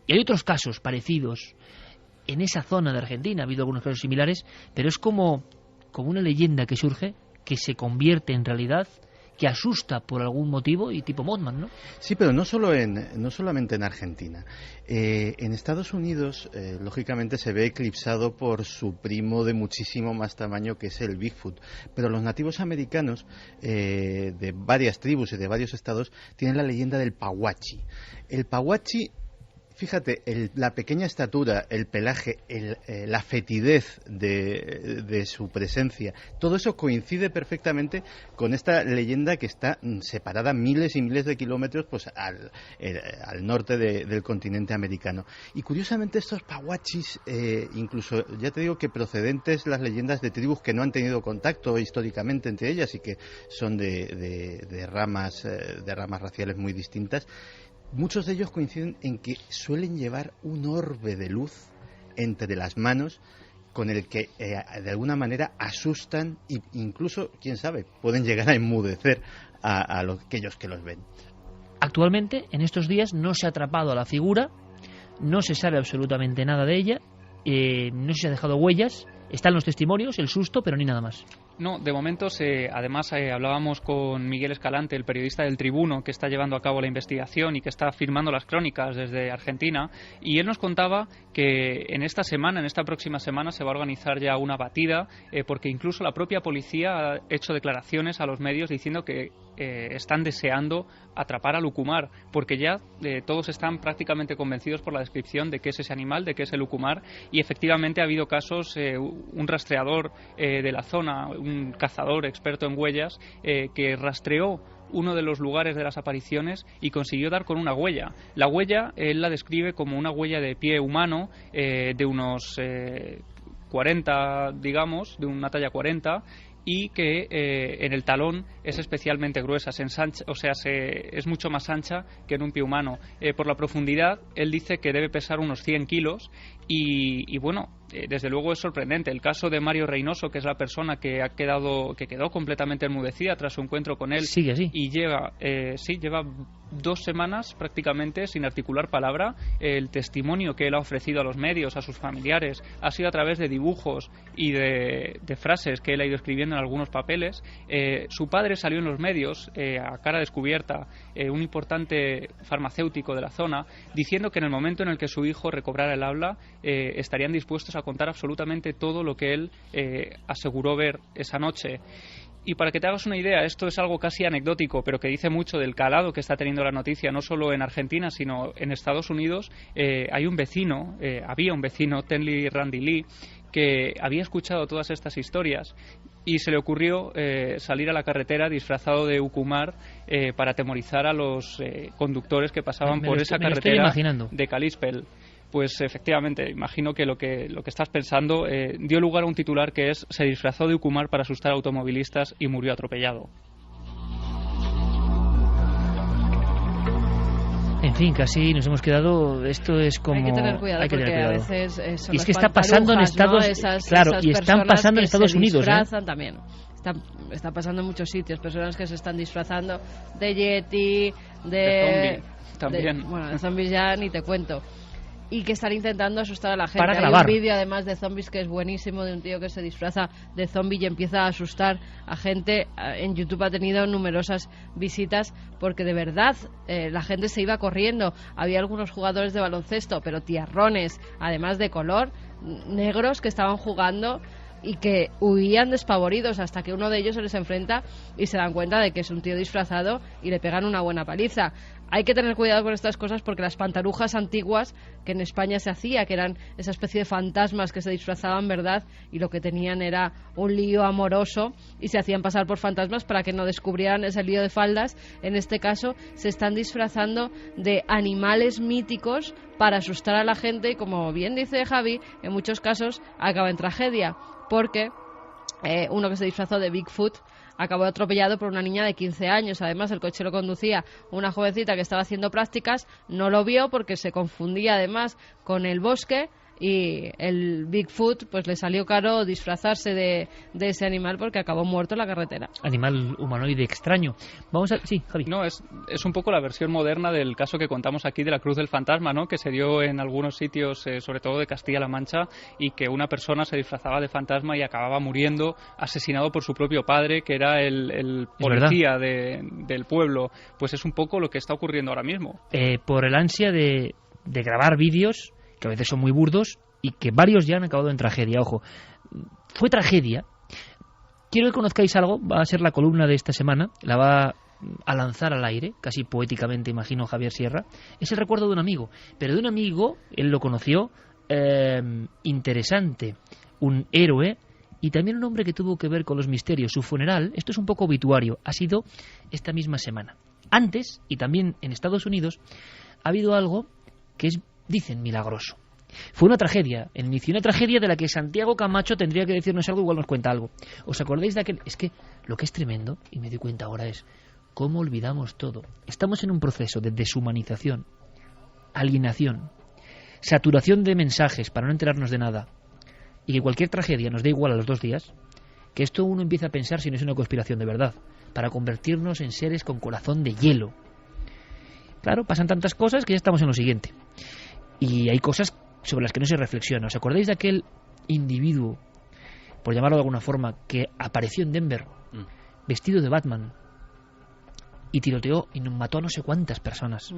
Y hay otros casos parecidos. En esa zona de Argentina ha habido algunos casos similares, pero es como una leyenda que surge, que se convierte en realidad, que asusta por algún motivo, y tipo Mothman, ¿no? Sí, pero no solamente en Argentina. En Estados Unidos, lógicamente, se ve eclipsado por su primo de muchísimo más tamaño, que es el Bigfoot. Pero los nativos americanos, de varias tribus y de varios estados, tienen la leyenda del Pahuachi. El Pahuachi, fíjate, la pequeña estatura, el pelaje, la fetidez de su presencia, todo eso coincide perfectamente con esta leyenda que está separada miles y miles de kilómetros, pues al norte del continente americano. Y curiosamente estos pahuachis, incluso ya te digo que procedentes las leyendas de tribus que no han tenido contacto históricamente entre ellas y que son de ramas raciales muy distintas, muchos de ellos coinciden en que suelen llevar un orbe de luz entre las manos con el que de alguna manera asustan e incluso, quién sabe, pueden llegar a enmudecer a aquellos que los ven. Actualmente, en estos días, no se ha atrapado a la figura, no se sabe absolutamente nada de ella, no se ha dejado huellas, están los testimonios, el susto, pero ni nada más. No, de momento, además hablábamos con Miguel Escalante, el periodista del Tribuno, que está llevando a cabo la investigación y que está firmando las crónicas desde Argentina, y él nos contaba que en esta próxima semana, se va a organizar ya una batida, porque incluso la propia policía ha hecho declaraciones a los medios diciendo que están deseando atrapar al lucumar, porque ya todos están prácticamente convencidos por la descripción de qué es ese animal, de qué es el lucumar, y efectivamente ha habido casos, un rastreador de la zona, un cazador experto en huellas, que rastreó uno de los lugares de las apariciones y consiguió dar con una huella. La huella él la describe como una huella de pie humano, de unos 40, digamos, de una talla 40, y que en el talón es especialmente gruesa, se ensancha, o sea, es mucho más ancha que en un pie humano. Por la profundidad, él dice que debe pesar unos 100 kilos y bueno, desde luego es sorprendente. El caso de Mario Reynoso, que es la persona que quedó completamente enmudecida tras su encuentro con él, sigue así. Y lleva 2 semanas prácticamente sin articular palabra. El testimonio que él ha ofrecido a los medios, a sus familiares, ha sido a través de dibujos y de frases que él ha ido escribiendo en algunos papeles. Su padre salió en los medios a cara descubierta, un importante farmacéutico de la zona, diciendo que en el momento en el que su hijo recobrara el habla estarían dispuestos a contar absolutamente todo lo que él aseguró ver esa noche. Y para que te hagas una idea, esto es algo casi anecdótico, pero que dice mucho del calado que está teniendo la noticia, no solo en Argentina, sino en Estados Unidos. Había un vecino, Tenley Randy Lee, que había escuchado todas estas historias y se le ocurrió salir a la carretera disfrazado de Ucumar para atemorizar a los conductores que pasaban por esa carretera de Kalispell. Pues efectivamente, imagino que lo que estás pensando dio lugar a un titular que es: se disfrazó de Ucumar para asustar a automovilistas y murió atropellado. En fin, casi nos hemos quedado. Esto es como. Hay que tener cuidado porque a veces son y es que está pasando en Estados Unidos. Claro, y están pasando en Estados Unidos. También. Está pasando en muchos sitios. Personas que se están disfrazando de Yeti, de zombie también. De zombies ya ni te cuento. Y que están intentando asustar a la gente. Para grabar. Hay un vídeo además de zombies que es buenísimo, de un tío que se disfraza de zombie y empieza a asustar a gente. En YouTube ha tenido numerosas visitas porque de verdad la gente se iba corriendo. Había algunos jugadores de baloncesto, pero tiarrones, además de color, negros, que estaban jugando y que huían despavoridos hasta que uno de ellos se les enfrenta y se dan cuenta de que es un tío disfrazado y le pegan una buena paliza. Hay que tener cuidado con estas cosas porque las pantarujas antiguas que en España se hacía, que eran esa especie de fantasmas que se disfrazaban, ¿verdad? Y lo que tenían era un lío amoroso y se hacían pasar por fantasmas para que no descubrieran ese lío de faldas. En este caso se están disfrazando de animales míticos para asustar a la gente y, como bien dice Javi, en muchos casos acaba en tragedia porque uno que se disfrazó de Bigfoot acabó atropellado por una niña de 15 años. Además, el coche lo conducía una jovencita que estaba haciendo prácticas, no lo vio porque se confundía además con el bosque y el Bigfoot pues le salió caro disfrazarse de ese animal porque acabó muerto en la carretera. Animal humanoide extraño. Sí, Javi. No, es un poco la versión moderna del caso que contamos aquí de la Cruz del Fantasma, ¿no? Que se dio en algunos sitios, sobre todo de Castilla-La Mancha, y que una persona se disfrazaba de fantasma y acababa muriendo asesinado por su propio padre, que era el policía del pueblo. Pues es un poco lo que está ocurriendo ahora mismo. Por el ansia de grabar vídeos que a veces son muy burdos y que varios ya han acabado en tragedia. Ojo, fue tragedia. Quiero que conozcáis algo, va a ser la columna de esta semana, la va a lanzar al aire, casi poéticamente, imagino, Javier Sierra. Es el recuerdo de un amigo, pero de un amigo, él lo conoció, interesante, un héroe y también un hombre que tuvo que ver con los misterios. Su funeral, esto es un poco obituario, ha sido esta misma semana. Antes, y también en Estados Unidos, ha habido algo que es, dicen, milagroso. Fue una tragedia, el inicio, una tragedia de la que Santiago Camacho tendría que decirnos algo, igual nos cuenta algo. ¿Os acordáis de aquel? Es que lo que es tremendo, y me doy cuenta ahora, es cómo olvidamos todo. Estamos en un proceso de deshumanización, alienación, saturación de mensajes para no enterarnos de nada, y que cualquier tragedia nos da igual a los 2 días, que esto uno empieza a pensar si no es una conspiración de verdad, para convertirnos en seres con corazón de hielo. Claro, pasan tantas cosas que ya estamos en lo siguiente. Y hay cosas sobre las que no se reflexiona. ¿Os acordáis de aquel individuo, por llamarlo de alguna forma, que apareció en Denver vestido de Batman y tiroteó y mató a no sé cuántas personas?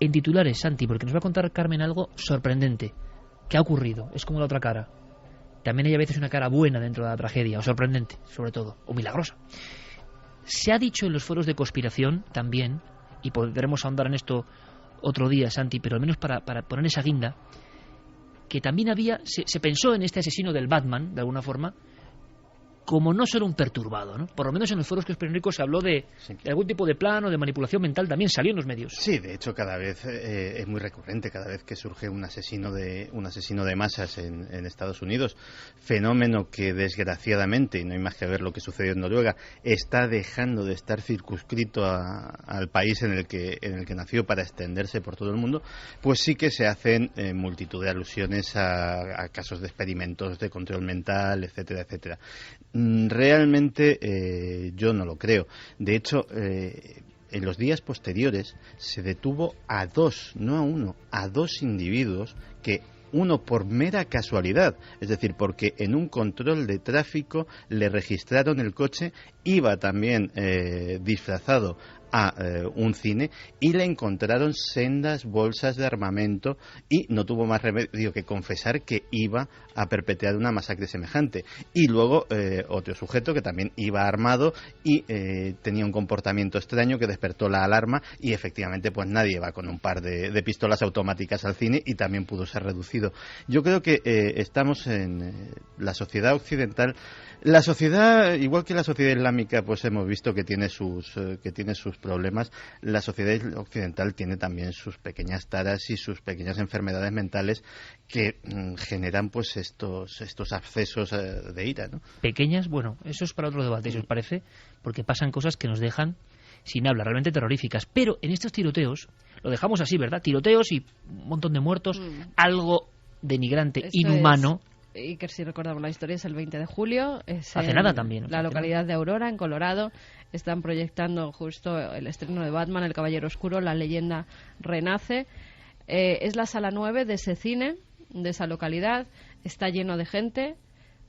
En titulares, Santi, porque nos va a contar Carmen algo sorprendente. ¿Qué ha ocurrido? Es como la otra cara. También hay a veces una cara buena dentro de la tragedia, o sorprendente, sobre todo, o milagrosa. Se ha dicho en los foros de conspiración también, y podremos ahondar en esto otro día, Santi, pero al menos para poner esa guinda, que también se pensó en este asesino del Batman, de alguna forma, como no ser un perturbado, ¿no? Por lo menos en los foros conspiranoicos se habló de algún tipo de plan o de manipulación mental, también salió en los medios. Sí, de hecho cada vez es muy recurrente, cada vez que surge un asesino de masas en Estados Unidos, fenómeno que desgraciadamente, y no hay más que ver lo que sucedió en Noruega, está dejando de estar circunscrito al país en el que nació para extenderse por todo el mundo, pues sí que se hacen multitud de alusiones a casos de experimentos de control mental, etcétera, etcétera. Realmente yo no lo creo. De hecho, en los días posteriores se detuvo a dos, no a uno, a dos individuos que, uno por mera casualidad, es decir, porque en un control de tráfico le registraron el coche, iba también disfrazado a un cine y le encontraron sendas bolsas de armamento y no tuvo más remedio que confesar que iba a perpetrar una masacre semejante. Y luego otro sujeto que también iba armado y tenía un comportamiento extraño que despertó la alarma, y efectivamente pues nadie va con un par de pistolas automáticas al cine y también pudo ser reducido. Yo creo que estamos en la sociedad occidental. La sociedad, igual que la sociedad islámica, pues hemos visto que tiene sus problemas. La sociedad occidental tiene también sus pequeñas taras y sus pequeñas enfermedades mentales que generan pues estos abscesos de ira, ¿no? Pequeñas, bueno, eso es para otro debate, si os parece, porque pasan cosas que nos dejan sin habla, realmente terroríficas. Pero en estos tiroteos, lo dejamos así, ¿verdad? Tiroteos y un montón de muertos, algo denigrante, inhumano. Y que si recordamos la historia, es el 20 de julio. Hace nada también. La localidad de Aurora, en Colorado. Están proyectando justo el estreno de Batman, El Caballero Oscuro, la leyenda renace. Es la sala 9 de ese cine, de esa localidad. Está lleno de gente.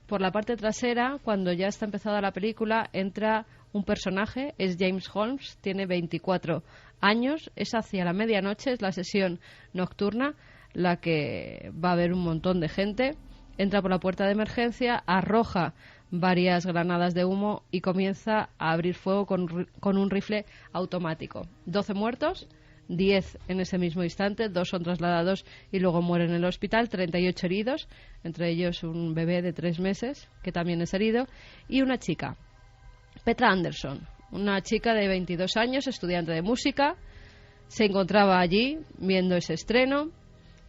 Por la parte trasera, cuando ya está empezada la película, entra un personaje, es James Holmes, tiene 24 años. Es hacia la medianoche, es la sesión nocturna, la que va a haber un montón de gente. Entra por la puerta de emergencia, arroja varias granadas de humo y comienza a abrir fuego con un rifle automático. 12 muertos, 10 en ese mismo instante, 2 son trasladados y luego mueren en el hospital, 38 heridos, entre ellos un bebé de 3 meses, que también es herido, y una chica, Petra Anderson, una chica de 22 años, estudiante de música, se encontraba allí viendo ese estreno,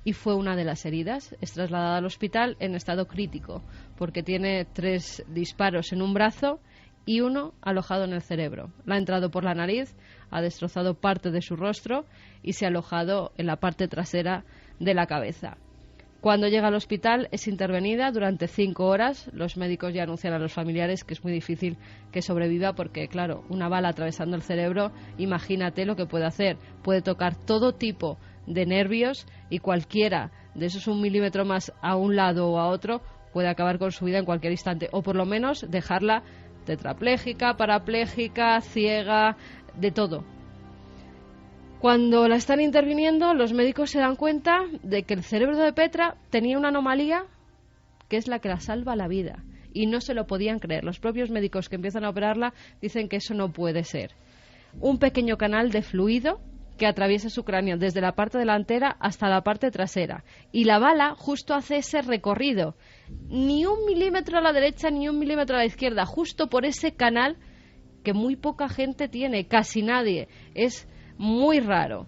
y fue una de las heridas. Es trasladada al hospital en estado crítico porque tiene 3 disparos en un brazo y 1 alojado en el cerebro. La ha entrado por la nariz, ha destrozado parte de su rostro y se ha alojado en la parte trasera de la cabeza. Cuando llega al hospital es intervenida durante 5 horas. Los médicos ya anuncian a los familiares que es muy difícil que sobreviva porque, claro, una bala atravesando el cerebro, imagínate lo que puede hacer. Puede tocar todo tipo de nervios y cualquiera de esos 1 milímetro más a un lado o a otro puede acabar con su vida en cualquier instante, o por lo menos dejarla tetrapléjica, parapléjica, ciega, de todo. Cuando la están interviniendo, los médicos se dan cuenta de que el cerebro de Petra tenía una anomalía que es la que la salva la vida, y no se lo podían creer. Los propios médicos que empiezan a operarla dicen que eso no puede ser. Un pequeño canal de fluido que atraviesa su cráneo desde la parte delantera hasta la parte trasera. Y la bala justo hace ese recorrido. Ni 1 milímetro a la derecha, ni 1 milímetro a la izquierda. Justo por ese canal que muy poca gente tiene, casi nadie. Es muy raro.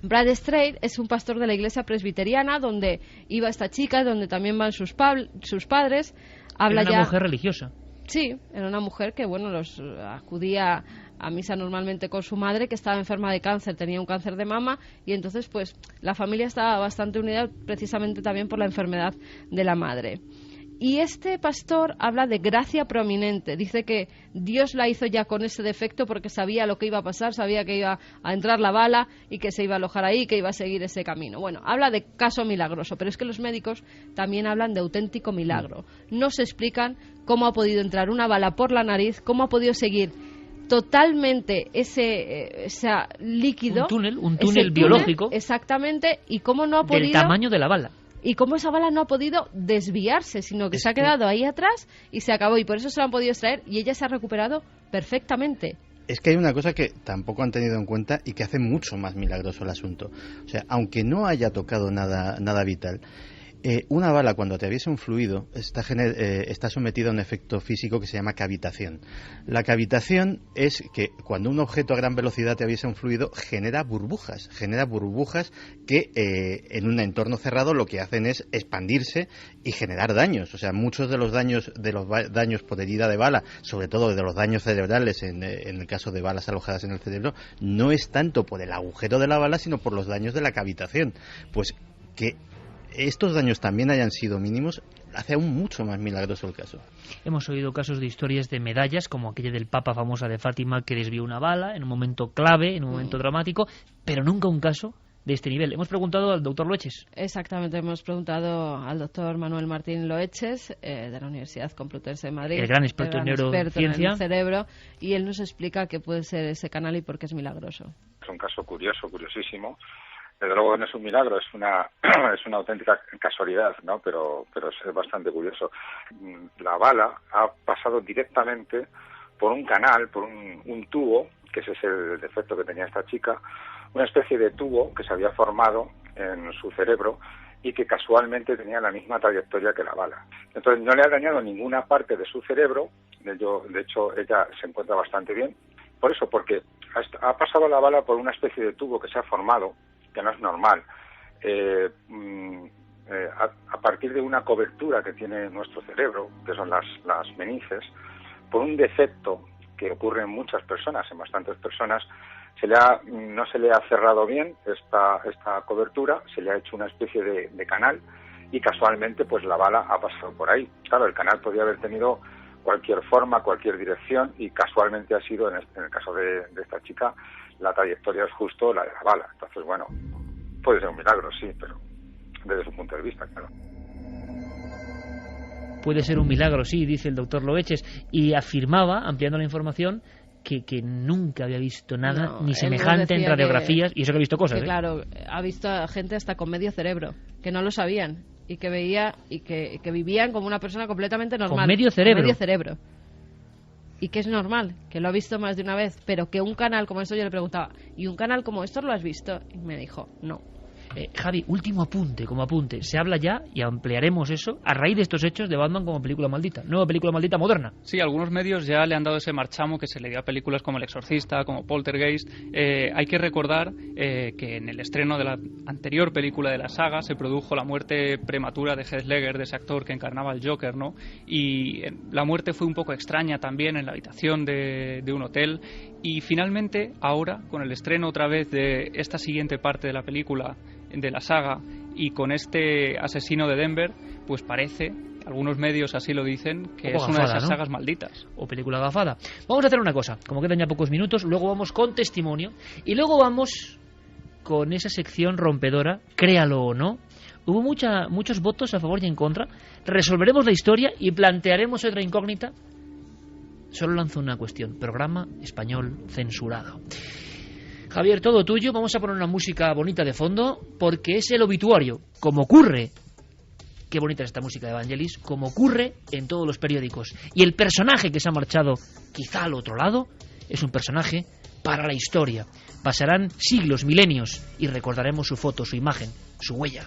Brad Strait es un pastor de la iglesia presbiteriana donde iba esta chica, donde también van sus padres. Era una mujer religiosa. Sí, era una mujer que, bueno, acudía a misa normalmente con su madre, que estaba enferma de cáncer, tenía un cáncer de mama, y entonces pues la familia estaba bastante unida precisamente también por la enfermedad de la madre. Y este pastor habla de gracia prominente, dice que Dios la hizo ya con ese defecto porque sabía lo que iba a pasar, sabía que iba a entrar la bala y que se iba a alojar ahí, que iba a seguir ese camino. Bueno, habla de caso milagroso, pero es que los médicos también hablan de auténtico milagro. No se explican cómo ha podido entrar una bala por la nariz, cómo ha podido seguir totalmente ese líquido, un túnel biológico, exactamente, y cómo no ha podido, del tamaño de la bala, y cómo esa bala no ha podido desviarse, sino que se ha quedado ahí atrás y se acabó, y por eso se lo han podido extraer y ella se ha recuperado perfectamente. Es que hay una cosa que tampoco han tenido en cuenta y que hace mucho más milagroso el asunto. O sea, aunque no haya tocado nada vital, Una bala, cuando atraviesa un fluido, está sometida a un efecto físico que se llama cavitación. La cavitación es que cuando un objeto a gran velocidad atraviesa un fluido, genera burbujas que en un entorno cerrado lo que hacen es expandirse y generar daños. O sea, muchos de los daños por herida de bala, sobre todo de los daños cerebrales en el caso de balas alojadas en el cerebro, no es tanto por el agujero de la bala, sino por los daños de la cavitación. Pues que estos daños también hayan sido mínimos hace aún mucho más milagroso el caso. Hemos oído casos de historias de medallas, como aquella del Papa famosa de Fátima, que desvió una bala en un momento clave, en un momento dramático, pero nunca un caso de este nivel. Hemos preguntado al doctor Loeches. Exactamente, hemos preguntado al doctor Manuel Martín Loeches, de la Universidad Complutense de Madrid. El gran experto en neurociencia. En el cerebro, y él nos explica qué puede ser ese canal y por qué es milagroso. Es un caso curiosísimo. Desde luego no es un milagro, es una auténtica casualidad, ¿no? Pero es bastante curioso. La bala ha pasado directamente por un canal, por un tubo, que ese es el defecto que tenía esta chica, una especie de tubo que se había formado en su cerebro y que casualmente tenía la misma trayectoria que la bala. Entonces no le ha dañado ninguna parte de su cerebro, de hecho ella se encuentra bastante bien. Por eso, porque ha pasado la bala por una especie de tubo que se ha formado, que no es normal, a partir de una cobertura que tiene nuestro cerebro, que son las meninges, por un defecto que ocurre en muchas personas, en bastantes personas, no se le ha cerrado bien esta cobertura, se le ha hecho una especie de canal y casualmente pues la bala ha pasado por ahí. Claro, el canal podría haber tenido cualquier forma, cualquier dirección, y casualmente ha sido, en el caso de esta chica, la trayectoria es justo la de la bala. Entonces, bueno, puede ser un milagro, sí, pero desde su punto de vista, claro. Puede ser un milagro, sí, dice el doctor Loeches, y afirmaba, ampliando la información, que nunca había visto nada ni semejante en radiografías, y eso que ha visto cosas. Claro, ha visto a gente hasta con medio cerebro, que no lo sabían, y que veía y que vivían como una persona completamente normal. Con medio cerebro. Con medio cerebro. Y que es normal, que lo ha visto más de una vez, pero que un canal como esto, yo le preguntaba, ¿y un canal como esto lo has visto? Y me dijo, no. Javi, último apunte, como apunte. Se habla ya, y ampliaremos eso, a raíz de estos hechos, de Batman como película maldita. Nueva película maldita moderna. Sí, algunos medios ya le han dado ese marchamo que se le dio a películas como El Exorcista, como Poltergeist. Hay que recordar que en el estreno de la anterior película de la saga se produjo la muerte prematura de Heath Ledger, de ese actor que encarnaba al Joker, ¿no? Y la muerte fue un poco extraña también en la habitación de un hotel. Y finalmente, ahora, con el estreno otra vez de esta siguiente parte de la película, de la saga, y con este asesino de Denver, pues parece, algunos medios así lo dicen, que es una de esas sagas malditas. O película gafada. Vamos a hacer una cosa, como quedan ya pocos minutos, luego vamos con testimonio, y luego vamos con esa sección rompedora, créalo o no. Hubo muchos votos a favor y en contra. Resolveremos la historia y plantearemos otra incógnita. Solo lanzo una cuestión: programa español censurado. Javier, todo tuyo. Vamos a poner una música bonita de fondo, porque es el obituario, como ocurre, qué bonita es esta música de Evangelis, como ocurre en todos los periódicos. Y el personaje que se ha marchado quizá al otro lado es un personaje para la historia. Pasarán siglos, milenios, y recordaremos su foto, su imagen, su huella.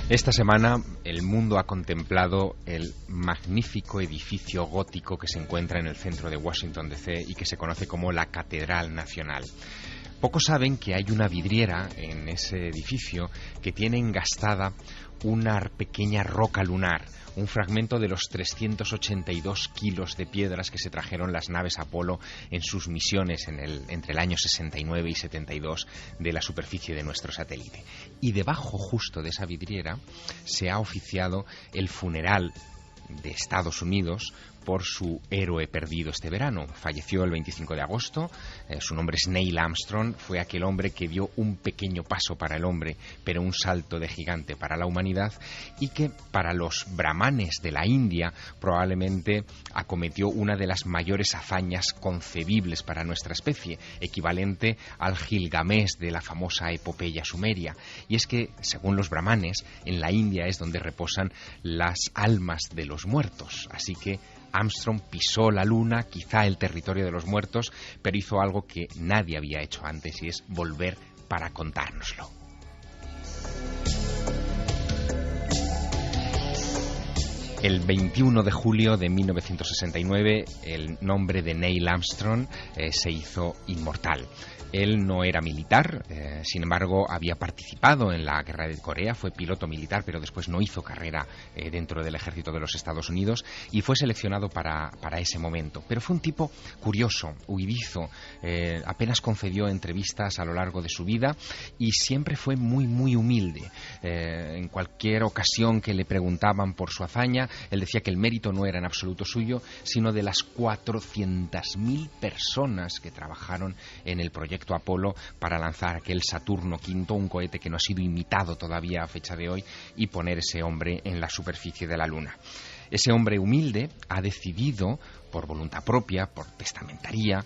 Esta semana el mundo ha contemplado el magnífico edificio gótico que se encuentra en el centro de Washington DC y que se conoce como la Catedral Nacional. Pocos saben que hay una vidriera en ese edificio que tiene engastada una pequeña roca lunar, un fragmento de los 382 kilos de piedras que se trajeron las naves Apolo en sus misiones entre el año 69 y 72 de la superficie de nuestro satélite. Y debajo justo de esa vidriera se ha oficiado el funeral de Estados Unidos por su héroe perdido este verano. Falleció el 25 de agosto, su nombre es Neil Armstrong, fue aquel hombre que dio un pequeño paso para el hombre, pero un salto de gigante para la humanidad, y que para los brahmanes de la India probablemente acometió una de las mayores hazañas concebibles para nuestra especie, equivalente al Gilgamesh de la famosa epopeya sumeria. Y es que, según los brahmanes, en la India es donde reposan las almas de los muertos, así que Armstrong pisó la luna, quizá el territorio de los muertos, pero hizo algo que nadie había hecho antes, y es volver para contárnoslo. El 21 de julio de 1969, el nombre de Neil Armstrong se hizo inmortal. Él no era militar, sin embargo había participado en la guerra de Corea, fue piloto militar, pero después no hizo carrera dentro del ejército de los Estados Unidos y fue seleccionado para ese momento. Pero fue un tipo curioso, huidizo, apenas concedió entrevistas a lo largo de su vida y siempre fue muy, muy humilde. En cualquier ocasión que le preguntaban por su hazaña, él decía que el mérito no era en absoluto suyo, sino de las 400.000 personas que trabajaron en el proyecto Apolo para lanzar aquel Saturno V, un cohete que no ha sido imitado todavía a fecha de hoy, y poner ese hombre en la superficie de la Luna. Ese hombre humilde ha decidido, por voluntad propia, por testamentaría,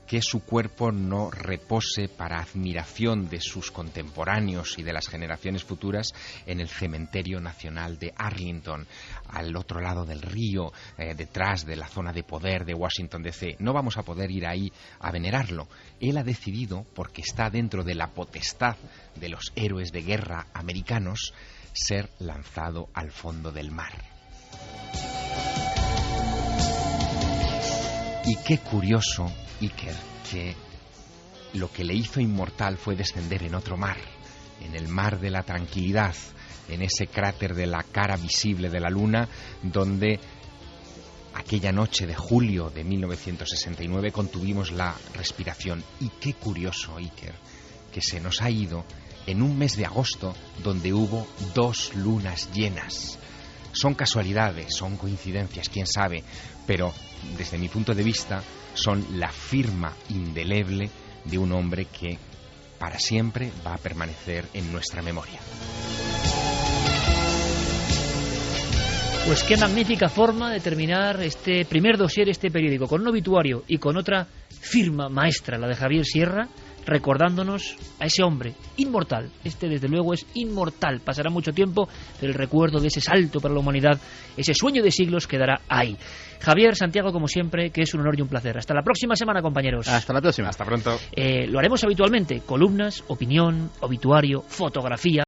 que su cuerpo no repose para admiración de sus contemporáneos y de las generaciones futuras en el Cementerio Nacional de Arlington, al otro lado del río, detrás de la zona de poder de Washington DC. No vamos a poder ir ahí a venerarlo. Él ha decidido, porque está dentro de la potestad de los héroes de guerra americanos, ser lanzado al fondo del mar. Y qué curioso, Iker, que lo que le hizo inmortal fue descender en otro mar, en el mar de la tranquilidad, en ese cráter de la cara visible de la Luna, donde aquella noche de julio de 1969 contuvimos la respiración. Y qué curioso, Iker, que se nos ha ido en un mes de agosto donde hubo 2 lunas llenas. Son casualidades, son coincidencias, quién sabe, pero desde mi punto de vista son la firma indeleble de un hombre que para siempre va a permanecer en nuestra memoria. Pues qué magnífica forma de terminar este primer dossier, este periódico, con un obituario y con otra firma maestra, la de Javier Sierra, recordándonos a ese hombre inmortal. Este desde luego es inmortal, pasará mucho tiempo, pero el recuerdo de ese salto para la humanidad, ese sueño de siglos, quedará ahí. Javier, Santiago, como siempre, que es un honor y un placer. Hasta la próxima semana, compañeros. Hasta la próxima. Hasta pronto. Lo haremos habitualmente, columnas, opinión, obituario, fotografía.